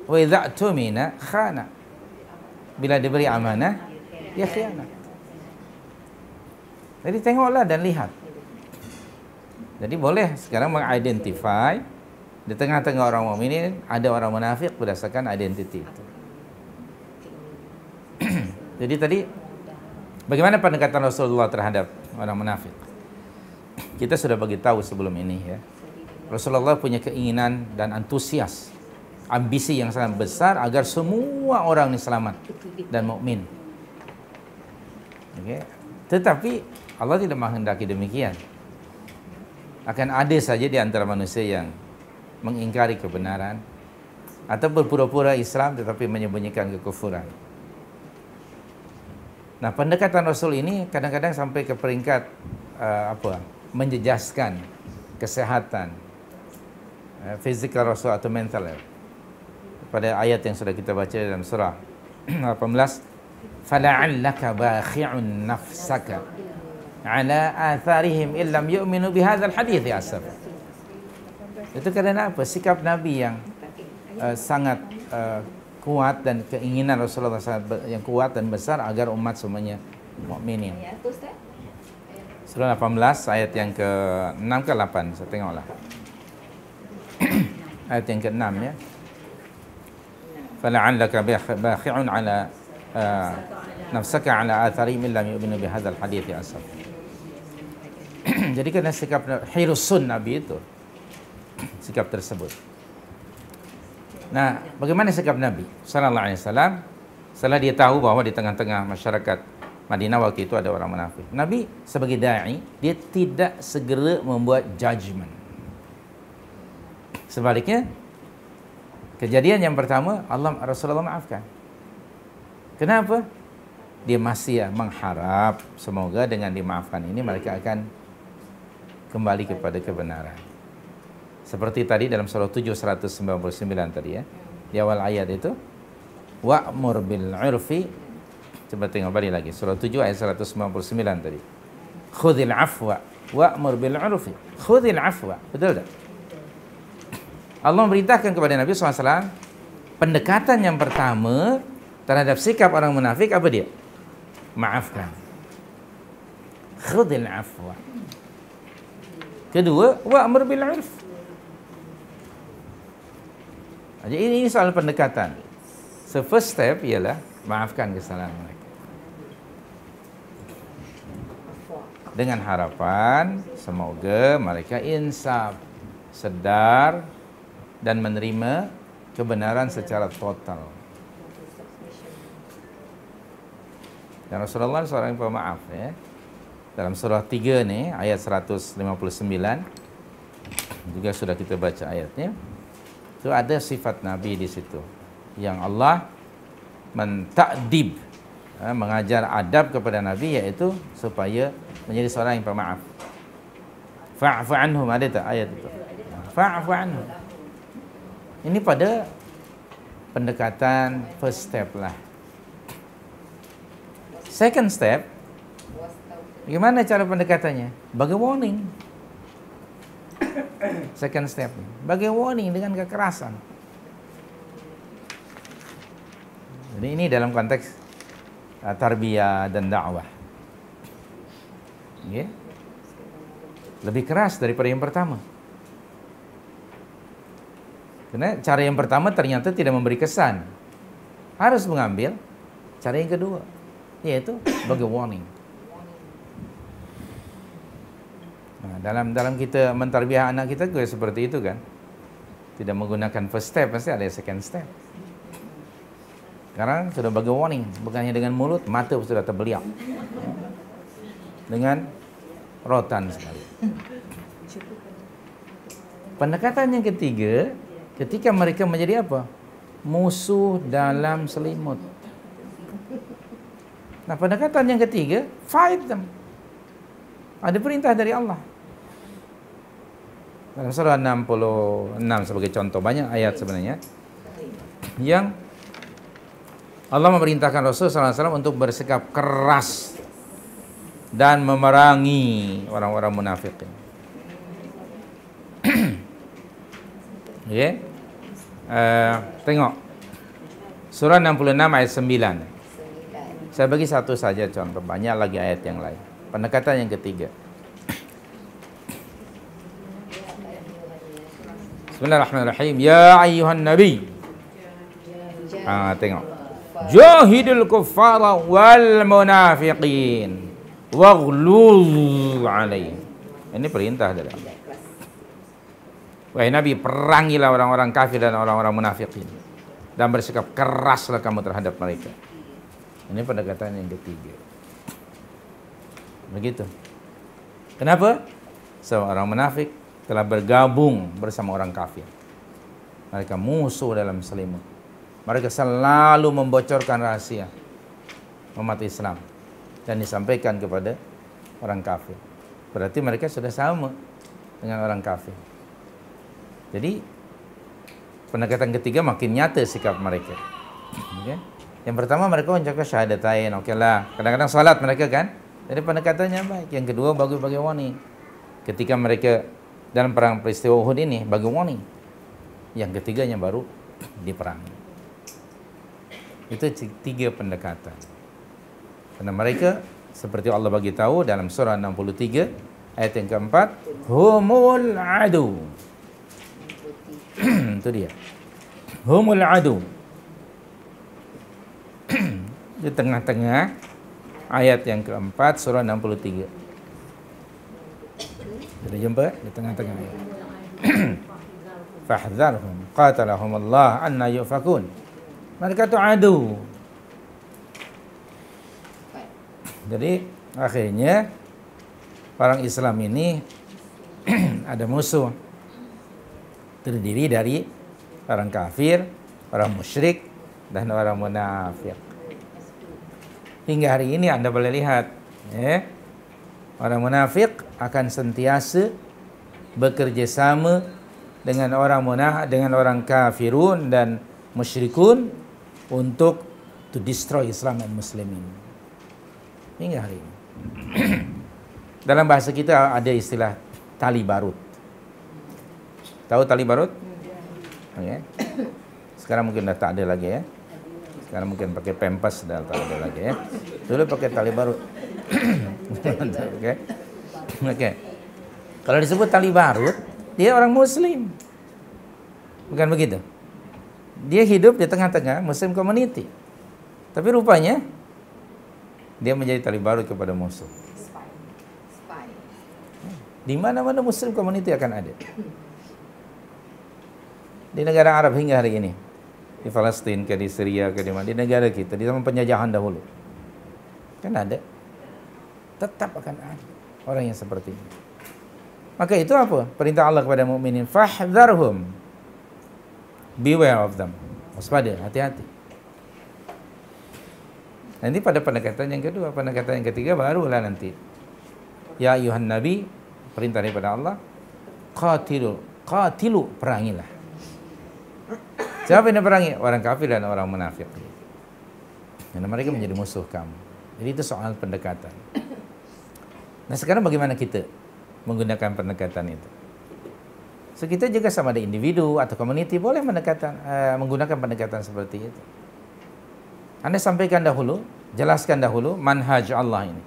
wa idza tumina khana. Bila diberi amanah, dia khianat. Jadi tengoklah dan lihat. Jadi boleh sekarang mengidentify di tengah-tengah orang mukmin ini ada orang munafik berdasarkan identiti itu. Jadi tadi bagaimana pendekatan Rasulullah terhadap orang munafik? Kita sudah bagi tahu sebelum ini ya. Rasulullah punya keinginan dan antusias, ambisi yang sangat besar agar semua orang ini selamat dan mukmin. Okay. Tetapi Allah tidak menghendaki demikian. Akan ada saja di antara manusia yang mengingkari kebenaran atau berpura-pura Islam tetapi menyembunyikan kekufuran. Nah, pendekatan Rasul ini kadang-kadang sampai ke peringkat menjejaskan kesehatan fizikal Rasul atau mental. Pada ayat yang sudah kita baca dalam surah 18, fala'allaka bakhi'un nafsaka ala atharihim illam yu'minu bihadzal hadits ya asaf. Itu karena apa? Sikap Nabi yang sangat kuat dan keinginan Rasulullah sangat yang kuat dan besar agar umat semuanya mukminin. Surah 18 ayat yang ke-6 ke-8, saya tengoklah. Ayat yang ke-6 ya. Fala'allaka bakhi'un ala nafsaka ala atharihim illam yu'minu bihadzal hadits ya asaf. Jadi karena sikap hirusun Nabi itu, sikap tersebut. Nah, bagaimana sikap Nabi sallallahu alaihi wasallam setelah dia tahu bahwa di tengah-tengah masyarakat Madinah waktu itu ada orang munafik. Nabi sebagai dai, dia tidak segera membuat judgement. Sebaliknya, kejadian yang pertama Rasulullah maafkan. Kenapa? Dia masih mengharap semoga dengan dimaafkan ini mereka akan kembali kepada kebenaran. Seperti tadi dalam surah 7 199 tadi ya. Di awal ayat itu wa'mur bil 'urfi. Coba tengok balik lagi surah 7 ayat 199 tadi. Khudhil 'afwa wa'mur bil 'urfi. Khudhil 'afwa. Betul tak? Allah memerintahkan kepada Nabi SAW pendekatan yang pertama terhadap sikap orang munafik apa dia? Maafkan. Khudhil 'afwa. Kedua, wa'mur bil 'urf. Jadi ini soal pendekatan. So first step ialah maafkan kesalahan mereka. Dengan harapan semoga mereka insaf, sedar dan menerima kebenaran secara total. Dan Rasulullah seorang pemaaf ya. Dalam surah 3 nih ayat 159 juga sudah kita baca ayatnya. Itu ada sifat Nabi di situ yang Allah mentakdib, mengajar adab kepada Nabi, yaitu supaya menjadi seorang yang pemaaf. Fa'fu anhum, ada tak ayat itu? Fa'fu anhum. Ini pada pendekatan first step lah. Second step, bagaimana cara pendekatannya? Bagi warning. Second step, bagi warning dengan kekerasan. Jadi ini dalam konteks tarbiyah dan dakwah. Okay. Lebih keras daripada yang pertama. Karena cara yang pertama ternyata tidak memberi kesan. Harus mengambil cara yang kedua, yaitu bagi warning. Nah, dalam kita mentarbiyah anak kita juga seperti itu kan. Tidak menggunakan first step, pasti ada second step. Sekarang sudah bagi warning, bukannya dengan mulut, mata sudah terbeliak. Dengan rotan sekali. Pendekatan yang ketiga, ketika mereka menjadi apa? Musuh dalam selimut. Nah, pendekatan yang ketiga, fight them. Ada perintah dari Allah. Dalam surah 66 sebagai contoh, banyak ayat sebenarnya yang Allah memerintahkan Rasulullah SAW untuk bersikap keras dan memerangi orang-orang munafik. Okay. Tengok surah 66 ayat 9. Saya bagi satu saja contoh, banyak lagi ayat yang lain. Pendekatan yang ketiga. Bismillahirrahmanirrahim. Ya ayyuhan nabi. Tengok. Jahidul kuffara wal munafiqin waghluz alaihim. Ini perintah dari Allah. Wahai Nabi, perangilah orang-orang kafir dan orang-orang munafikin, dan bersikap keraslah kamu terhadap mereka. Ini pendekatan yang ketiga. Begitu. Kenapa? Seorang munafik telah bergabung bersama orang kafir. Mereka musuh dalam selimut. Mereka selalu membocorkan rahasia umat Islam dan disampaikan kepada orang kafir. Berarti mereka sudah sama dengan orang kafir. Jadi pendekatan ketiga makin nyata sikap mereka. Okay? Yang pertama mereka mengucapkan syahadatain, oke lah. Kadang-kadang salat mereka kan. Jadi pendekatannya baik. Yang kedua bagi warning. Ketika mereka dalam perang peristiwa Uhud ini bagi warning. Yang ketiganya baru diperangi. Itu tiga pendekatan. Karena mereka seperti Allah bagi tahu dalam surah 63 ayat yang keempat, humul adu. Itu dia. Humul adu. Di tengah-tengah ayat yang keempat surah 63. Sudah jumpa di tengah-tengah ayat. Fahdharhum qatalahum Allah anna yufakun. Mereka itu adu. Jadi akhirnya orang Islam ini ada musuh terdiri dari orang kafir, orang musyrik, dan orang munafik. Hingga hari ini Anda boleh lihat, orang munafik akan sentiasa bekerja sama dengan orang kafirun dan musyrikun untuk to destroy Islam dan Muslimin. Hingga hari ini. Dalam bahasa kita ada istilah tali barut. Tahu tali barut? Okay. Sekarang mungkin dah tak ada lagi ya. Sekarang mungkin pakai pempas dah tak ada lagi ya. Dulu pakai tali barut. Oke. Oke. Kalau disebut tali barut, dia orang Muslim. Bukan begitu? Dia hidup di tengah-tengah Muslim community. Tapi rupanya dia menjadi tali barut kepada musuh. Di mana-mana Muslim community akan ada. Di negara Arab hingga hari ini, di Palestina, ke di Syria, ke di mana, di negara kita, di zaman penjajahan dahulu, kan ada, tetap akan ada orang yang seperti ini. Maka itu apa? Perintah Allah kepada mukminin, fahdharhum, beware of them, waspada, hati-hati. Nanti pada pendekatan yang kedua, pendekatan yang ketiga barulah nanti, ya ayuhan nabi, perintah daripada Allah, qatilu, perangilah. Siapa yang perangi? Orang kafir dan orang munafik. Karena mereka menjadi musuh kamu. Jadi itu soal pendekatan. Nah sekarang bagaimana kita menggunakan pendekatan itu? So kita juga sama ada individu atau community boleh menggunakan pendekatan seperti itu. Anda sampaikan dahulu, jelaskan dahulu manhaj Allah ini.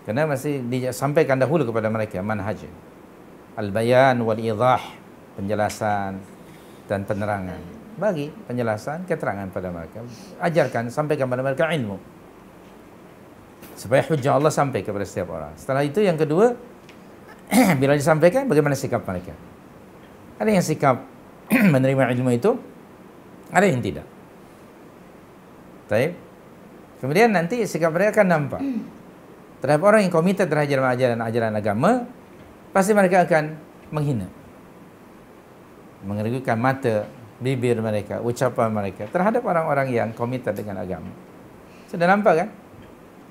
Karena masih disampaikan dahulu kepada mereka manhaj. Al-bayan wal-idah, penjelasan dan penerangan. Bagi penjelasan, keterangan pada mereka. Ajarkan, sampaikan pada mereka ilmu. Supaya hujjah Allah sampai kepada setiap orang. Setelah itu yang kedua, bila disampaikan, bagaimana sikap mereka? Ada yang sikap menerima ilmu itu, ada yang tidak. Baik. Kemudian nanti sikap mereka akan nampak. Terhadap orang yang komited terhadap ajaran agama, pasti mereka akan menghina, mengerugkan mata, bibir mereka, ucapan mereka terhadap orang-orang yang komited dengan agama. Sudah nampak kan?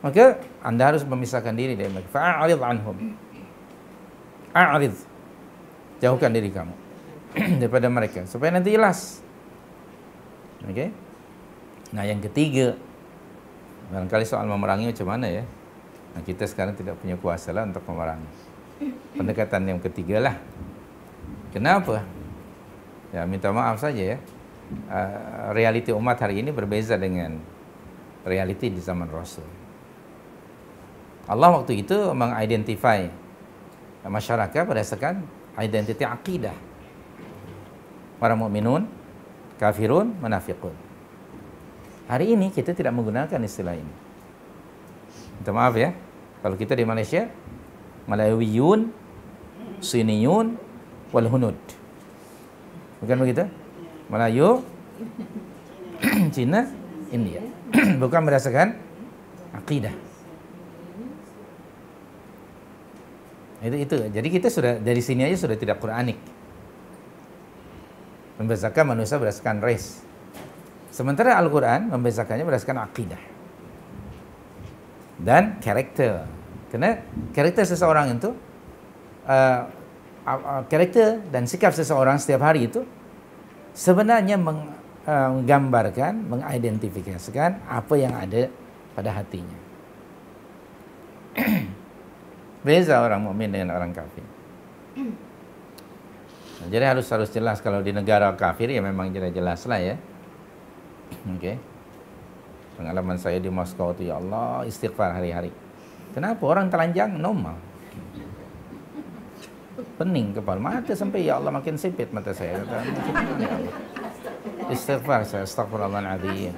Maka Anda harus memisahkan diri dari mereka. Fa'arid anhum. A'rid. Jauhkan diri kamu daripada mereka supaya nanti jelas. Oke? Nah, yang ketiga, barangkali soal memerangi macam mana ya? Nah, kita sekarang tidak punya kuasa lah untuk memerangi. Pendekatan yang ketiga lah. Kenapa? Ya, minta maaf saja ya. Realiti umat hari ini berbeza dengan realiti di zaman Rasul. Allah waktu itu mengidentify masyarakat berdasarkan identiti akidah. Para mukminun, kafirun, munafiqun. Hari ini kita tidak menggunakan istilah ini. Minta maaf ya. Kalau kita di Malaysia, Malayawiyun, Siniyun, wal hunud. Bukan begitu? Melayu, Cina, India. Bukan berdasarkan akidah. Itu. Jadi kita sudah dari sini aja sudah tidak Quranik. Membezakan manusia berdasarkan race. Sementara Al-Quran membezakannya berdasarkan akidah dan karakter. Karena karakter seseorang itu, karakter dan sikap seseorang setiap hari itu sebenarnya menggambarkan, mengidentifikasikan apa yang ada pada hatinya. Beza orang mukmin dengan orang kafir. Nah, jadi harus jelas kalau di negara kafir ya memang jelas lah ya. Oke. Pengalaman saya di Moskow itu ya Allah istighfar hari-hari. Kenapa orang telanjang normal? Pening kepala mata sampai ya Allah makin sipit mata saya. Istighfar saya astagfirullahaladzim.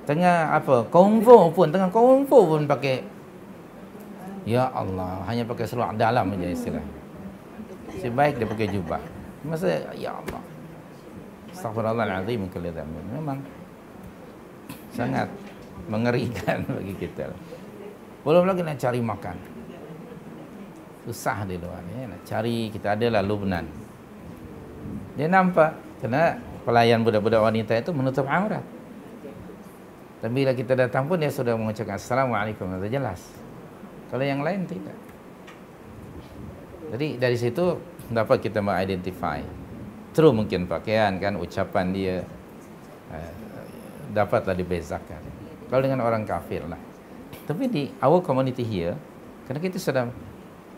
Tengah kungfu pun pakai ya Allah, hanya pakai seluar dalam aja istilah. Sebaik dia pakai jubah. Masa ya Allah. Astagfirullahaladzim kelihatan. Memang sangat mengerikan bagi kita. Belum lagi nak cari makan. Susah di luar ya. Nak cari, kita adalah Lubnan. Dia nampak karena pelayan budak-budak wanita itu menutup aurat. Tapi bila kita datang pun dia sudah mengucapkan Assalamualaikum, sudah jelas. Kalau yang lain tidak. Jadi dari situ dapat kita mengidentify. True mungkin pakaian kan, ucapan dia dapatlah dibezakan. Kalau dengan orang kafir lah. Tapi di our community here, karena kita sudah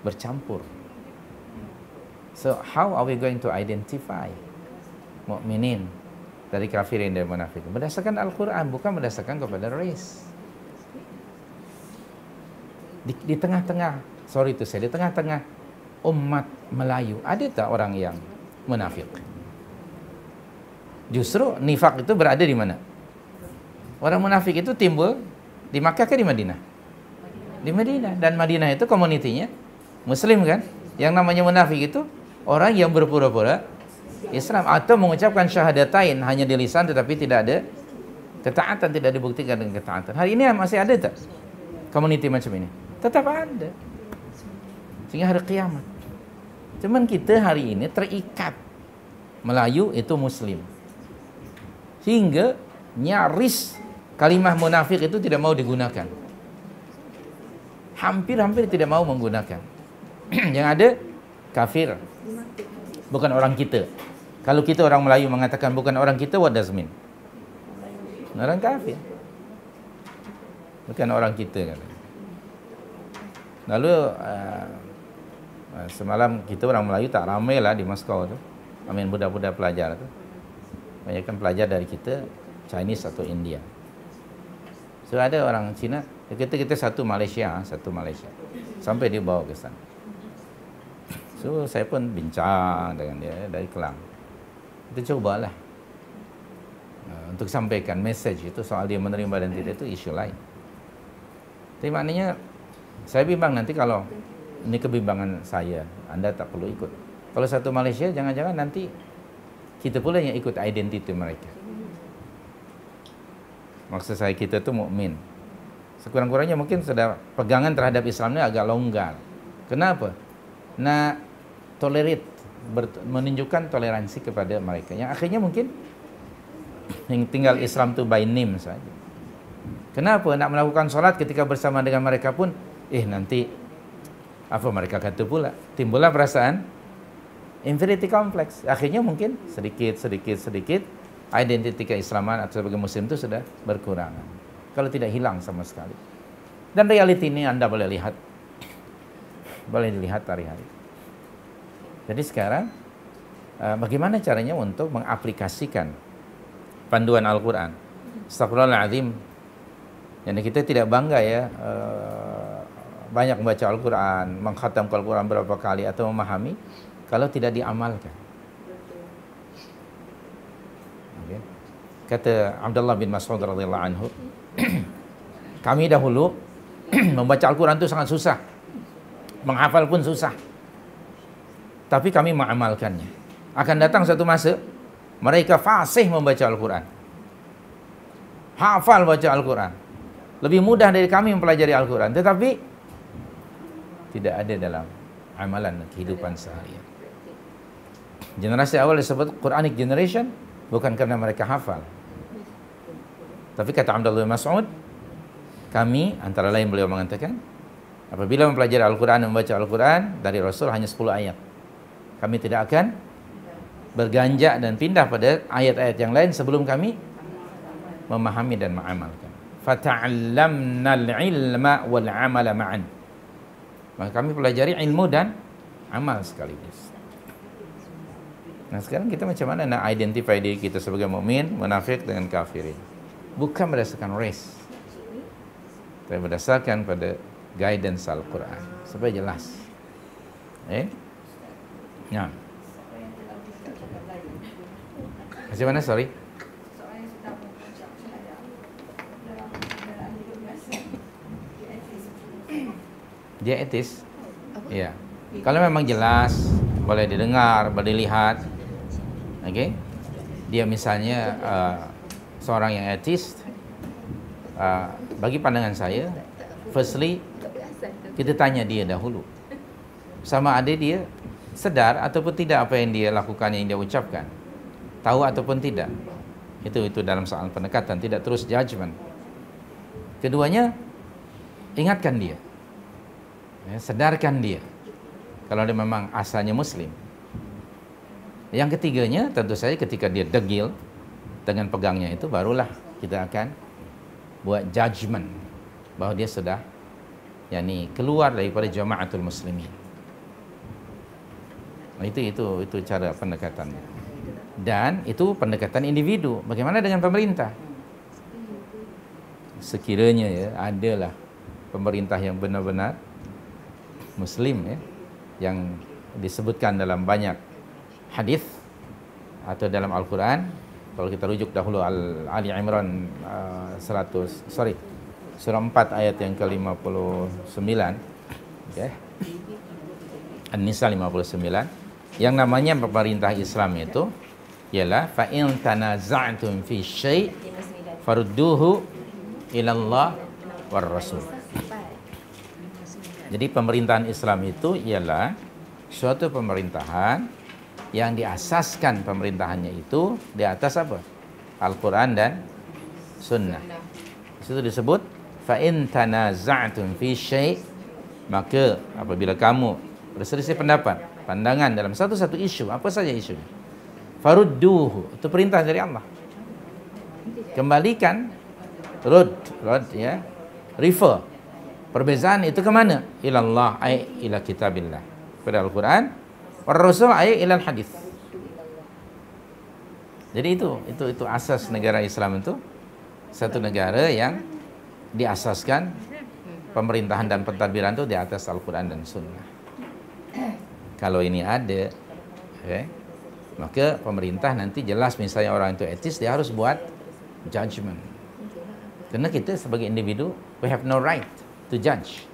bercampur. So how are we going to identify mukminin dari kafirin dan munafik? Berdasarkan Al-Quran, bukan berdasarkan kepada race. Di tengah-tengah, di tengah-tengah umat Melayu, ada tak orang yang munafik? Justru nifak itu berada di mana? Orang munafik itu timbul di Makkah ke di Madinah? Di Madinah. Dan Madinah itu komunitinya Muslim kan? Yang namanya munafik itu orang yang berpura-pura Islam atau mengucapkan syahadatain hanya di lisan tetapi tidak ada ketaatan, tidak dibuktikan dengan ketaatan. Hari ini masih ada tak komuniti macam ini? Tetap ada. Sehingga hari kiamat. Cuman kita hari ini terikat. Melayu itu Muslim. Hingga nyaris kalimah munafik itu tidak mau digunakan. Hampir-hampir tidak mau menggunakan. Yang ada kafir. Bukan orang kita. Kalau kita orang Melayu mengatakan bukan orang kita, what does mean? Orang kafir. Bukan orang kita. Lalu semalam kita orang Melayu tak ramai lah di Moskow tu. Amin budak-budak pelajar tu. Banyak kan pelajar dari kita, Chinese atau India. So ada orang Cina, kita satu Malaysia. Sampai dia bawa ke sana. So saya pun bincang dengan dia dari Kelang. Kita cobalah untuk sampaikan message itu soal dia menerima dan tidak itu isu lain. Tapi maknanya saya bimbang nanti kalau ini kebimbangan saya, Anda tak perlu ikut. Kalau satu Malaysia, jangan-jangan nanti kita pula yang ikut identiti mereka. Maksud saya kita tu mukmin. Sekurang-kurangnya mungkin sudah pegangan terhadap Islamnya agak longgar. Kenapa? Nak tolerate, menunjukkan toleransi kepada mereka. Yang akhirnya mungkin yang tinggal Islam tu by name saja. Kenapa? Nak melakukan solat ketika bersama dengan mereka pun, nanti apa mereka kata pula? Timbullah perasaan inferiority complex. Akhirnya mungkin sedikit identiti keislaman atau sebagai muslim itu sudah berkurang. Kalau tidak hilang sama sekali. Dan realiti ini Anda boleh lihat. Boleh dilihat hari-hari. Jadi sekarang bagaimana caranya untuk mengaplikasikan panduan Al-Quran? Astagfirullahaladzim. Jadi kita tidak bangga ya banyak membaca Al-Quran, mengkhatamkan Al-Quran berapa kali atau memahami kalau tidak diamalkan. Okay. Kata Abdullah bin Mas'ud radhiyallahu anhu, kami dahulu membaca Al-Quran itu sangat susah, menghafal pun susah. tapi kami mengamalkannya. Akan datang satu masa mereka fasih membaca Al-Quran, hafal baca Al-Quran, lebih mudah dari kami mempelajari Al-Quran, tetapi tidak ada dalam amalan kehidupan seharian. Generasi awal disebut Quranic generation bukan karena mereka hafal, tapi kata Abdullah bin Mas'ud, kami, antara lain beliau mengatakan, apabila mempelajari Al-Quran dan membaca Al-Quran dari Rasul hanya 10 ayat, kami tidak akan berganjak dan pindah pada ayat-ayat yang lain sebelum kami memahami dan mengamalkan. Fata'allamna al-ilma wal 'amala ma'an. Maka kami pelajari ilmu dan amal sekaligus. Nah, sekarang kita macam mana nak identify diri kita sebagai mukmin, munafik dengan kafirin? Bukan berdasarkan race, tapi berdasarkan pada guidance Al-Quran supaya jelas. Ya. Macam mana, sorry? Dia etis? Ya. Kalau memang jelas, boleh didengar, boleh dilihat. Okey. Dia misalnya seorang yang etis, bagi pandangan saya, firstly kita tanya dia dahulu, sama ada dia sedar ataupun tidak apa yang dia lakukan, yang dia ucapkan, tahu ataupun tidak. Itu dalam soal pendekatan, tidak terus judgement. Keduanya, ingatkan dia, sedarkan dia kalau dia memang asalnya Muslim. Yang ketiganya, tentu saja ketika dia degil dengan pegangnya itu, barulah kita akan buat judgement bahawa dia sudah keluar daripada jamaatul muslimin. Itu cara pendekatannya. Dan itu pendekatan individu. Bagaimana dengan pemerintah? Sekiranya adalah pemerintah yang benar-benar Muslim, yang disebutkan dalam banyak hadis atau dalam Al-Quran. Kalau kita rujuk dahulu Ali Imran surah 4 ayat yang ke-59, An-Nisa 59, yang namanya pemerintah Islam itu ialah fa in tanaza'tum fi syai' farudduhu ila Allah war Rasul. Jadi pemerintahan Islam itu ialah suatu pemerintahan yang diasaskan pemerintahannya itu di atas apa? Al-Quran dan Sunnah. Itu disebut fa in tanaza'tum fi syai', maka apabila kamu berselisih pendapat, pandangan dalam satu isu, apa saja isunya, farudduhu, itu perintah dari Allah. Kembalikan, refer. Perbezaan itu ke mana? Ilallah, ay ila kitabillah, pada Al-Quran, war Rasul, ay ila hadis. Jadi itu asas negara Islam itu, satu negara yang diasaskan pemerintahan dan pentadbiran itu di atas Al-Quran dan Sunnah. Kalau ini ada, maka pemerintah nanti jelas, misalnya orang itu etis, dia harus buat judgment. Karena kita sebagai individu, we have no right to judge.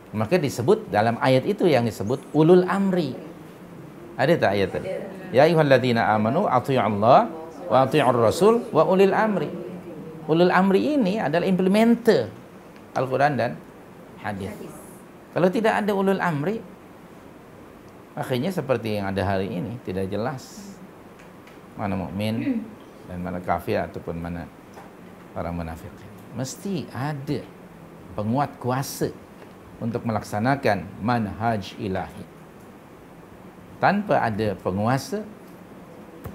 Maka disebut dalam ayat itu yang disebut ulul amri. Ada tak ayat tadi? Ya ayyuhalladzina amanu athi'u Allah wa athi'ur rasul wa ulil amri. Ulul amri ini adalah implementer Al-Quran dan hadis. Kalau tidak ada ulul amri, akhirnya seperti yang ada hari ini, tidak jelas mana mukmin dan mana kafir ataupun mana orang munafik. Mesti ada penguat kuasa untuk melaksanakan manhaj ilahi. Tanpa ada penguasa,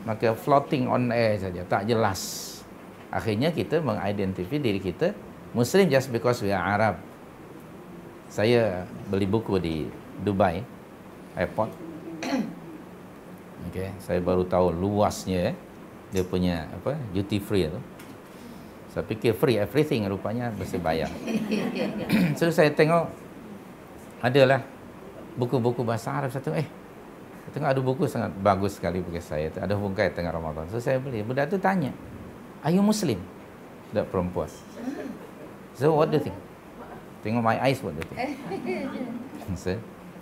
maka floating on air saja, tak jelas. Akhirnya kita mengidentifikasi diri kita Muslim just because we are Arab. Saya beli buku di Dubai airport. Saya baru tahu luasnya dia punya duty free tu. Saya fikir free everything, rupanya mesti bayar. So saya tengok adalah buku-buku bahasa Arab. Saya tengok ada buku sangat bagus sekali bagi saya tu, ada hubung kait dengan Ramadan. So saya beli. Budak tu tanya, "Are you Muslim?" Budak perempuan. So what do you think? Tengok my eyes, what do you think?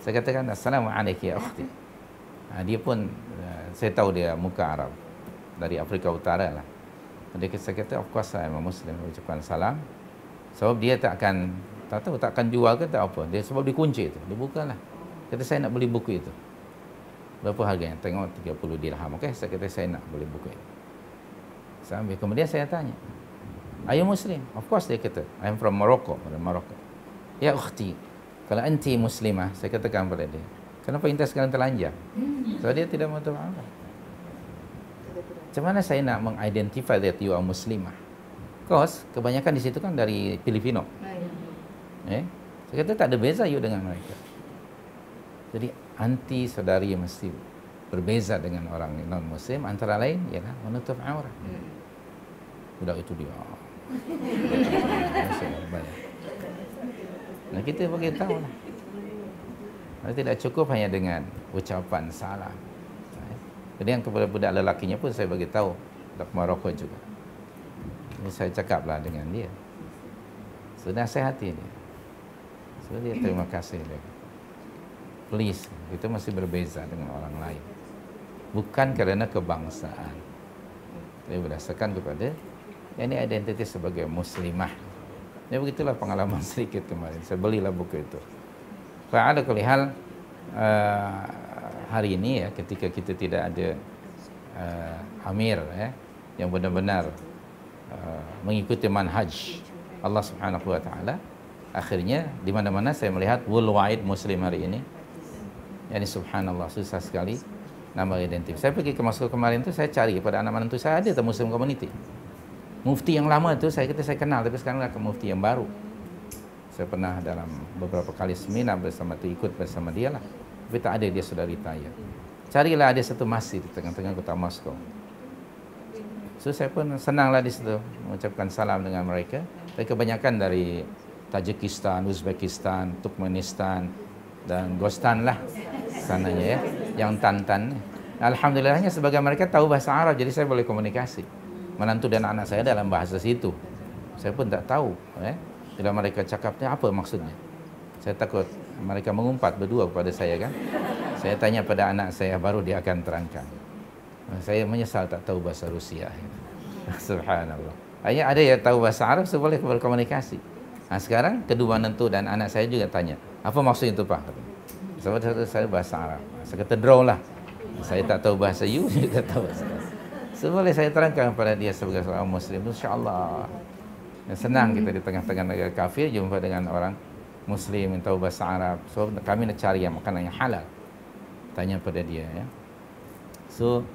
So, Saya katakan, Assalamualaikum ya ukhti. Dia pun, saya tahu dia muka Arab, dari Afrika Utara lah. Saya kata, of course saya Muslim, ucapkan salam. Sebab dia tak akan jual ke tak apa. Dia sebab dikunci itu, dibukalah. Kata saya nak beli buku itu. Berapa harganya? Tengok 30 dirham. Okey, saya kata saya nak beli buku itu. Saya ambil. Kemudian saya tanya, are you Muslim? Of course dia kata, I'm from Morocco. Ya ukhti, kalau anti muslimah, saya katakan pada dia, kenapa intas sekarang telanjang? Sebab dia tidak mau tahu apa. Macam mana saya nak mengidentify that you are muslimah? Because kebanyakan di situ kan dari Filipino. Saya kata tak ada beza you dengan mereka. Jadi anti saudari mesti berbeza dengan orang non muslim, antara lain ialah menutup aurat. Budak itu dia. Nah, kita bagi tahu lah. Tidak cukup hanya dengan ucapan salam. Kemudian kepada budak lelakinya pun saya bagi tahu, budak Maroko juga. Ini saya cakaplah dengan dia. Sudah nasihati dia. So dia terima kasih dia. Please, kita masih berbeza dengan orang lain. Bukan kerana kebangsaan. Tapi berdasarkan kepada ini identiti sebagai muslimah. Ya begitulah pengalaman sedikit kemarin. Saya belilah buku itu. Fa'ala kulli hal, hari ini ya, ketika kita tidak ada amir yang benar-benar mengikuti manhaj Allah Subhanahu wa taala, akhirnya di mana-mana saya melihat worldwide muslim hari ini. Yani subhanallah, susah sekali nama identik. Saya pergi ke Moskow kemarin tu, saya cari pada anak menantu saya ada Muslim community. Mufti yang lama tu saya kata saya kenal, tapi sekarang dah ke mufti yang baru. Saya pernah dalam beberapa kali seminar bersama tu, ikut bersama dia lah. Tapi tak ada, dia sudah retire. Carilah ada satu masjid di tengah-tengah kota Moskow. So saya pun senanglah di situ mengucapkan salam dengan mereka. Tapi kebanyakan dari Tajikistan, Uzbekistan, Turkmenistan dan Gostan lah sananya ya, yang Tantan. Alhamdulillahnya sebagai mereka tahu bahasa Arab, jadi saya boleh komunikasi. Menantu dan anak saya dalam bahasa situ. Saya pun tak tahu bila mereka cakapnya apa maksudnya. Saya takut mereka mengumpat berdua kepada saya kan. Saya tanya pada anak saya, baru dia akan terangkan. Saya menyesal tak tahu bahasa Rusia. Subhanallah. Hanya ada yang tahu bahasa Arab, saya boleh berkomunikasi. Nah, sekarang kedua menantu dan anak saya juga tanya, apa maksud itu Pak? Sebab saya bahasa Arab. Saya kata draw lah. Saya tak tahu bahasa you, juga tahu bahasa Arab. So, boleh saya terangkan kepada dia sebagai seorang Muslim. InsyaAllah. Senang kita di tengah-tengah negara kafir jumpa dengan orang Muslim yang tahu bahasa Arab. So, kami nak cari yang makanan yang halal. Tanya pada dia ya. So,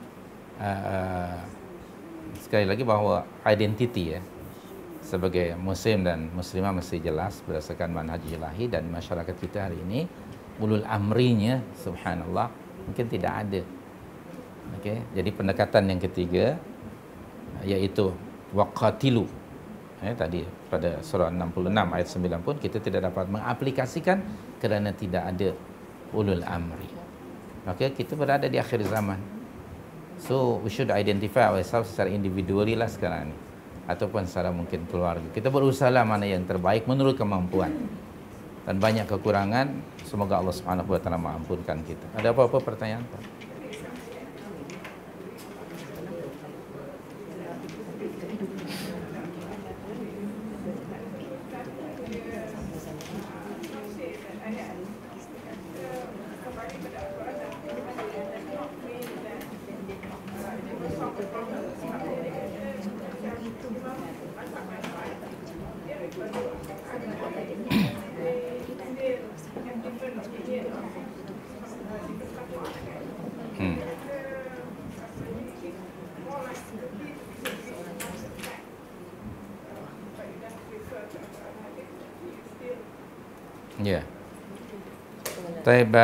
sekali lagi bahawa identiti ya, sebagai Muslim dan Muslimah mesti jelas berdasarkan manhaj ilahi, dan masyarakat kita hari ini ulul amrinya subhanallah mungkin tidak ada. Okey, jadi pendekatan yang ketiga iaitu waqatilu. Tadi pada surah 66 ayat 9 pun kita tidak dapat mengaplikasikan kerana tidak ada ulul amri. Okey, kita berada di akhir zaman. So we should identify ourselves secara individually lah sekarang ni, ataupun secara mungkin keluarga. Kita berusaha mana yang terbaik menurut kemampuan. Dan banyak kekurangan, semoga Allah Subhanahu wa taala mengampunkan kita. Ada apa-apa pertanyaan? Ya. Taib,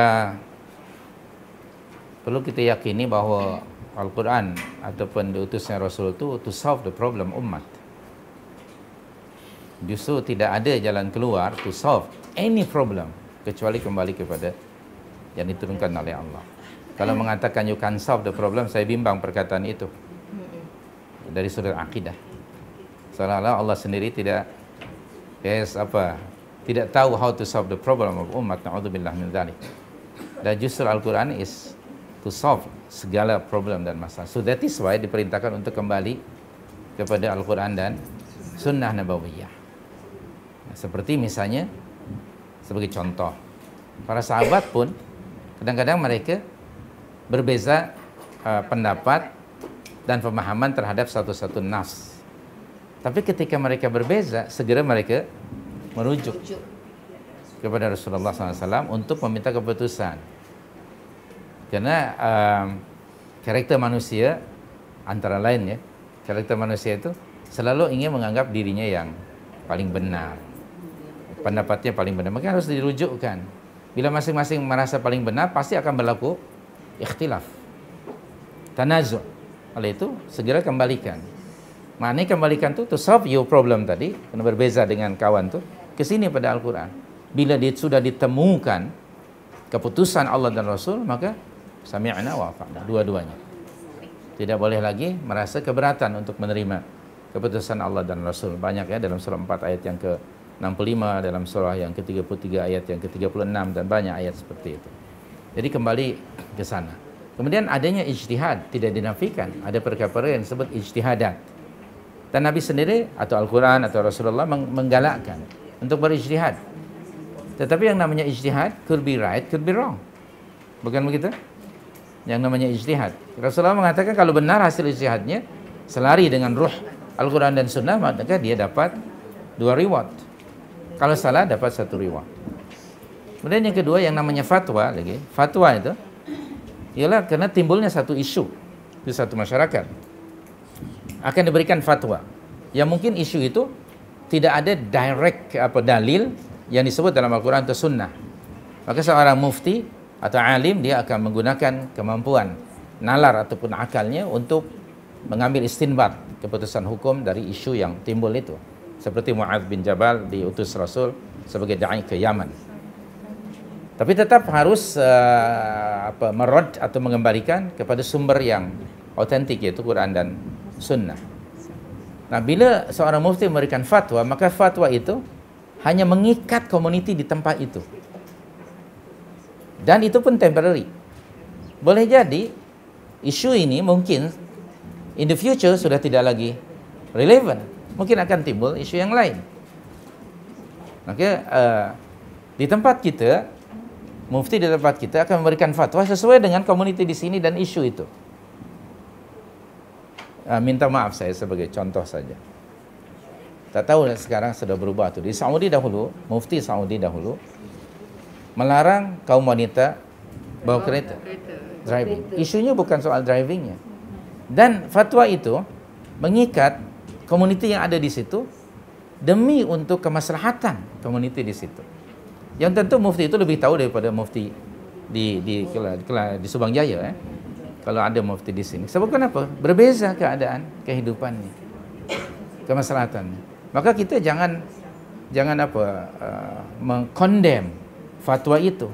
perlu kita yakini bahawa Al-Quran ataupun diutusnya Rasul itu to solve the problem umat. Justru tidak ada jalan keluar to solve any problem kecuali kembali kepada yang diturunkan oleh Allah. Kalau mengatakan you can solve the problem, saya bimbang perkataan itu dari sudut akidah. Seolah-olah Allah sendiri tidak tidak tahu how to solve the problem of umat. Na'udzubillah min dzalik. Dan justru Al-Quran is to solve segala problem dan masalah. So that is why diperintahkan untuk kembali kepada Al-Quran dan Sunnah Nabawiyah. Nah, seperti misalnya, sebagai contoh, para sahabat pun kadang-kadang mereka berbeza pendapat dan pemahaman terhadap satu-satu nas. Tapi ketika mereka berbeza, segera mereka merujuk kepada Rasulullah SAW untuk meminta keputusan. Karena karakter manusia antara lain ya, karakter manusia itu selalu ingin menganggap dirinya yang paling benar, pendapatnya paling benar, maka harus dirujukkan. Bila masing-masing merasa paling benar, pasti akan berlaku ikhtilaf, tanazu'. Oleh itu segera kembalikan. Maknanya kembalikan tu to solve your problem tadi, karena berbeza dengan kawan tu, ke sini pada Al-Quran. Bila dia sudah ditemukan keputusan Allah dan Rasul, maka sami'na wa ata'na, dua-duanya. Tidak boleh lagi merasa keberatan untuk menerima keputusan Allah dan Rasul. Banyak ya dalam surah 4 ayat yang ke-65, dalam surah yang ke-33 ayat yang ke-36, dan banyak ayat seperti itu. Jadi kembali ke sana. Kemudian adanya ijtihad tidak dinafikan. Ada perkara-perkara yang disebut ijtihadat. Dan Nabi sendiri atau Al-Quran atau Rasulullah menggalakkan untuk berijtihad. Tetapi yang namanya ijtihad could be right, could be wrong. Bukan begitu? Yang namanya ijtihad. Rasulullah mengatakan kalau benar hasil ijtihadnya selari dengan ruh Al-Quran dan Sunnah, maka dia dapat 2 reward. Kalau salah dapat 1 reward. Kemudian yang kedua yang namanya fatwa lagi. Fatwa itu ialah karena timbulnya satu isu di satu masyarakat, akan diberikan fatwa. Yang mungkin isu itu tidak ada direct dalil yang disebut dalam Al-Quran atau Sunnah. Maka seorang mufti atau alim dia akan menggunakan kemampuan nalar ataupun akalnya untuk mengambil istinbat keputusan hukum dari isu yang timbul itu. Seperti Mu'adz bin Jabal diutus Rasul sebagai da'i ke Yaman. Tapi tetap harus merod atau mengembalikan kepada sumber yang otentik, yaitu Quran dan Sunnah. Nah, bila seorang mufti memberikan fatwa, maka fatwa itu hanya mengikat komuniti di tempat itu. Dan itu pun temporary. Boleh jadi isu ini mungkin in the future sudah tidak lagi relevan. Mungkin akan timbul isu yang lain. Maka di tempat kita, mufti di tempat kita akan memberikan fatwa sesuai dengan komuniti di sini dan isu itu. Minta maaf saya sebagai contoh saja. Tak tahu sekarang sudah berubah tu. Di Saudi dahulu, mufti Saudi dahulu melarang kaum wanita bawa kereta, driving. Isunya bukan soal drivingnya. Dan fatwa itu mengikat komuniti yang ada di situ demi untuk kemaslahatan komuniti di situ. Yang tentu mufti itu lebih tahu daripada mufti di Subang Jaya. Kalau ada mufti di sini. Sebab kenapa? Berbeza keadaan kehidupannya, kemaslahatannya. Maka kita jangan mengkondem fatwa itu.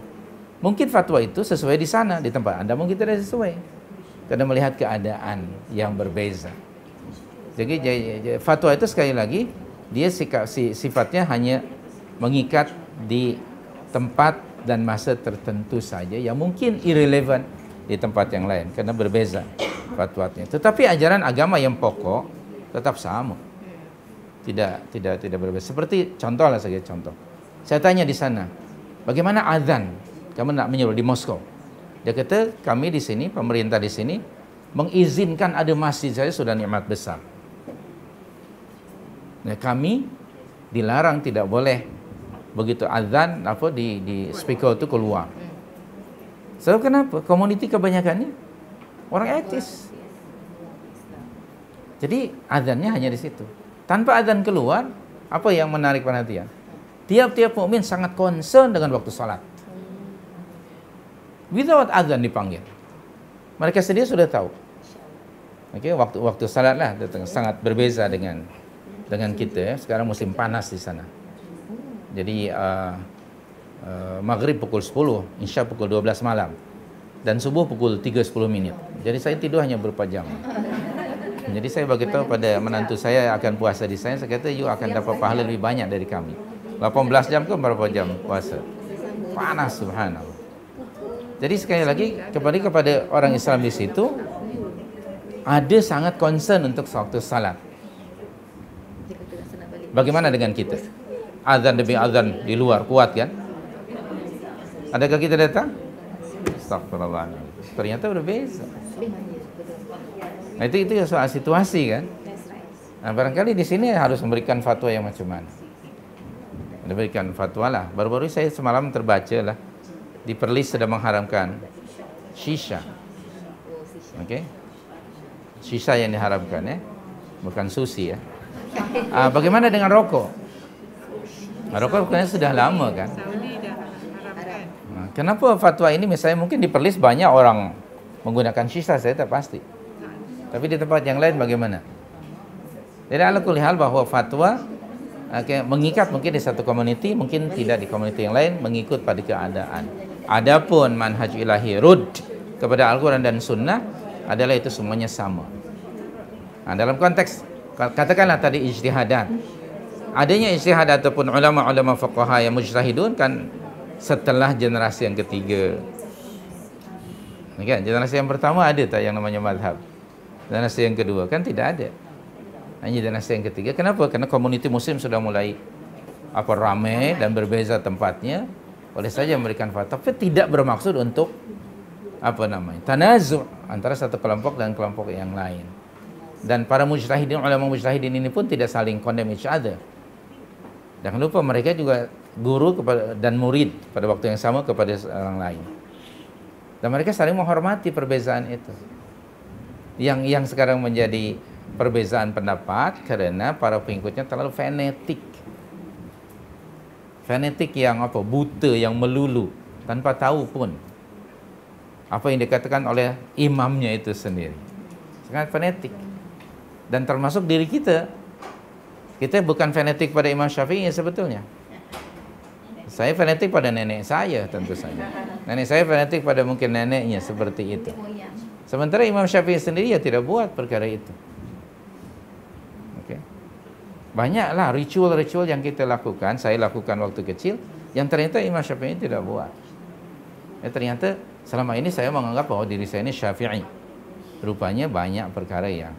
Mungkin fatwa itu sesuai di sana, di tempat Anda mungkin tidak sesuai. Karena melihat keadaan yang berbeza. Jadi fatwa itu sekali lagi dia sifatnya hanya mengikat di tempat dan masa tertentu saja yang mungkin irrelevant di tempat yang lain karena berbeza fatwanya. Tetapi ajaran agama yang pokok tetap sama. Tidak berbeza. Seperti contoh lah saja contoh. Saya tanya di sana, bagaimana azan? Kamu nak menyuruh di Moskow. Dia kata, kami di sini, pemerintah di sini mengizinkan ada masjid saja sudah nikmat besar. Nah, kami dilarang tidak boleh begitu azan di speaker itu keluar. Sebab kenapa? Komuniti kebanyakannya orang etis. Jadi azannya hanya di situ. Tanpa azan keluar, apa yang menarik perhatian? Tiap-tiap mukmin sangat concern dengan waktu salat. Without azan dipanggil, mereka sendiri sudah tahu. Okey, waktu salat lah sangat berbeza dengan kita. Ya. Sekarang musim panas di sana. Jadi maghrib pukul 10, isya pukul 12 malam, dan subuh pukul 3:10. Jadi saya tidur hanya beberapa jam. Jadi saya beritahu pada menantu saya akan puasa di sana. Saya kata, you akan dapat pahala lebih banyak dari kami. 18 jam ke berapa jam puasa? Panas, subhanallah. Jadi sekali lagi kembali kepada orang Islam di situ ada sangat concern untuk waktu salat. Bagaimana dengan kita? Azan demi azan di luar kuat kan? Adakah kita datang? Astagfirullah. Ternyata berbeza. Nah, itu soal situasi kan? Nah, barangkali di sini harus memberikan fatwa yang macam mana? Memberikan fatwa lah. Baru-baru saya semalam terbaca lah di Perlis sedang mengharamkan shisha. Okey. Shisha yang diharamkan ya. Bukan sushi ya. Bagaimana dengan rokok? Rokok bukannya sudah lama kan? Kenapa fatwa ini misalnya mungkin di Perlis banyak orang menggunakan shisha, saya tak pasti. Tapi di tempat yang lain bagaimana? Jadi ala kulli hal bahwa fatwa mengikat mungkin di satu komuniti, mungkin tidak di komuniti yang lain, mengikut pada keadaan. Adapun manhaj ilahi rud kepada Al-Quran dan Sunnah adalah itu semuanya sama. Nah, dalam konteks katakanlah tadi ijtihadat, adanya ijtihad ataupun ulama-ulama fuqaha yang mujtahidun kan setelah generasi yang ketiga. Kan generasi yang pertama ada tak yang namanya mazhab? Generasi yang kedua kan tidak ada. Hanya generasi yang ketiga. Kenapa? Karena komuniti muslim sudah mulai ramai dan berbeza tempatnya. Boleh saja memberikan fatwa, tapi tidak bermaksud untuk tanazu' antara satu kelompok dan kelompok yang lain. Dan para mujtahidin, ulama mujtahidin ini pun tidak saling condemn each other. Jangan lupa mereka juga guru dan murid pada waktu yang sama kepada orang lain. Dan mereka saling menghormati perbezaan itu. Yang sekarang menjadi perbezaan pendapat karena para pengikutnya terlalu fanatik. Fanatik yang buta, yang melulu tanpa tahu pun apa yang dikatakan oleh imamnya itu sendiri. Sangat fanatik. Dan termasuk diri kita. Kita bukan fanatik pada Imam Syafi'i sebetulnya. Saya fanatik pada nenek saya tentu saja. Nenek saya fanatik pada mungkin neneknya seperti itu. Sementara Imam Syafi'i sendiri ya tidak buat perkara itu. Okay. Banyaklah ritual-ritual yang kita lakukan, saya lakukan waktu kecil, yang ternyata Imam Syafi'i tidak buat. Ternyata selama ini saya menganggap bahwa diri saya ini Syafi'i. Rupanya banyak perkara yang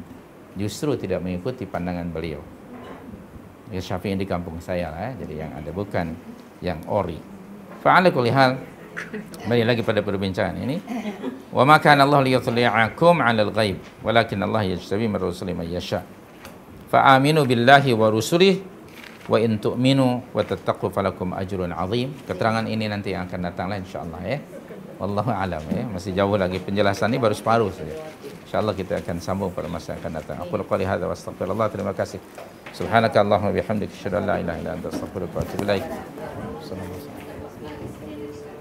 justru tidak mengikuti pandangan beliau. Ya, Syafi'i di kampung saya lah, jadi yang ada bukan yang ori. Fa'ala kulli hal, kembali lagi pada perbincangan ini. Wa ma kana Allah liyutli'akum 'alal ghaib, walakin Allah yajtabi min rusulihi man yasha. Fa aminu billahi wa rusulihi wa in tu'minu wa tattaqu falakum ajrun 'azim. Keterangan ini nanti yang akan datang lah insyaallah ya. Wallahu a'lam ya. Masih jauh lagi penjelasan ini, baru separuh saja. Insyaallah kita akan sambung pada masa yang akan datang. Aku qouli hadza wa astaghfirullah. Terima kasih. Subhanakallahumma bihamdika asyhadu an la ilaha illa anta astaghfiruka wa atubu ilaik. Assalamualaikum.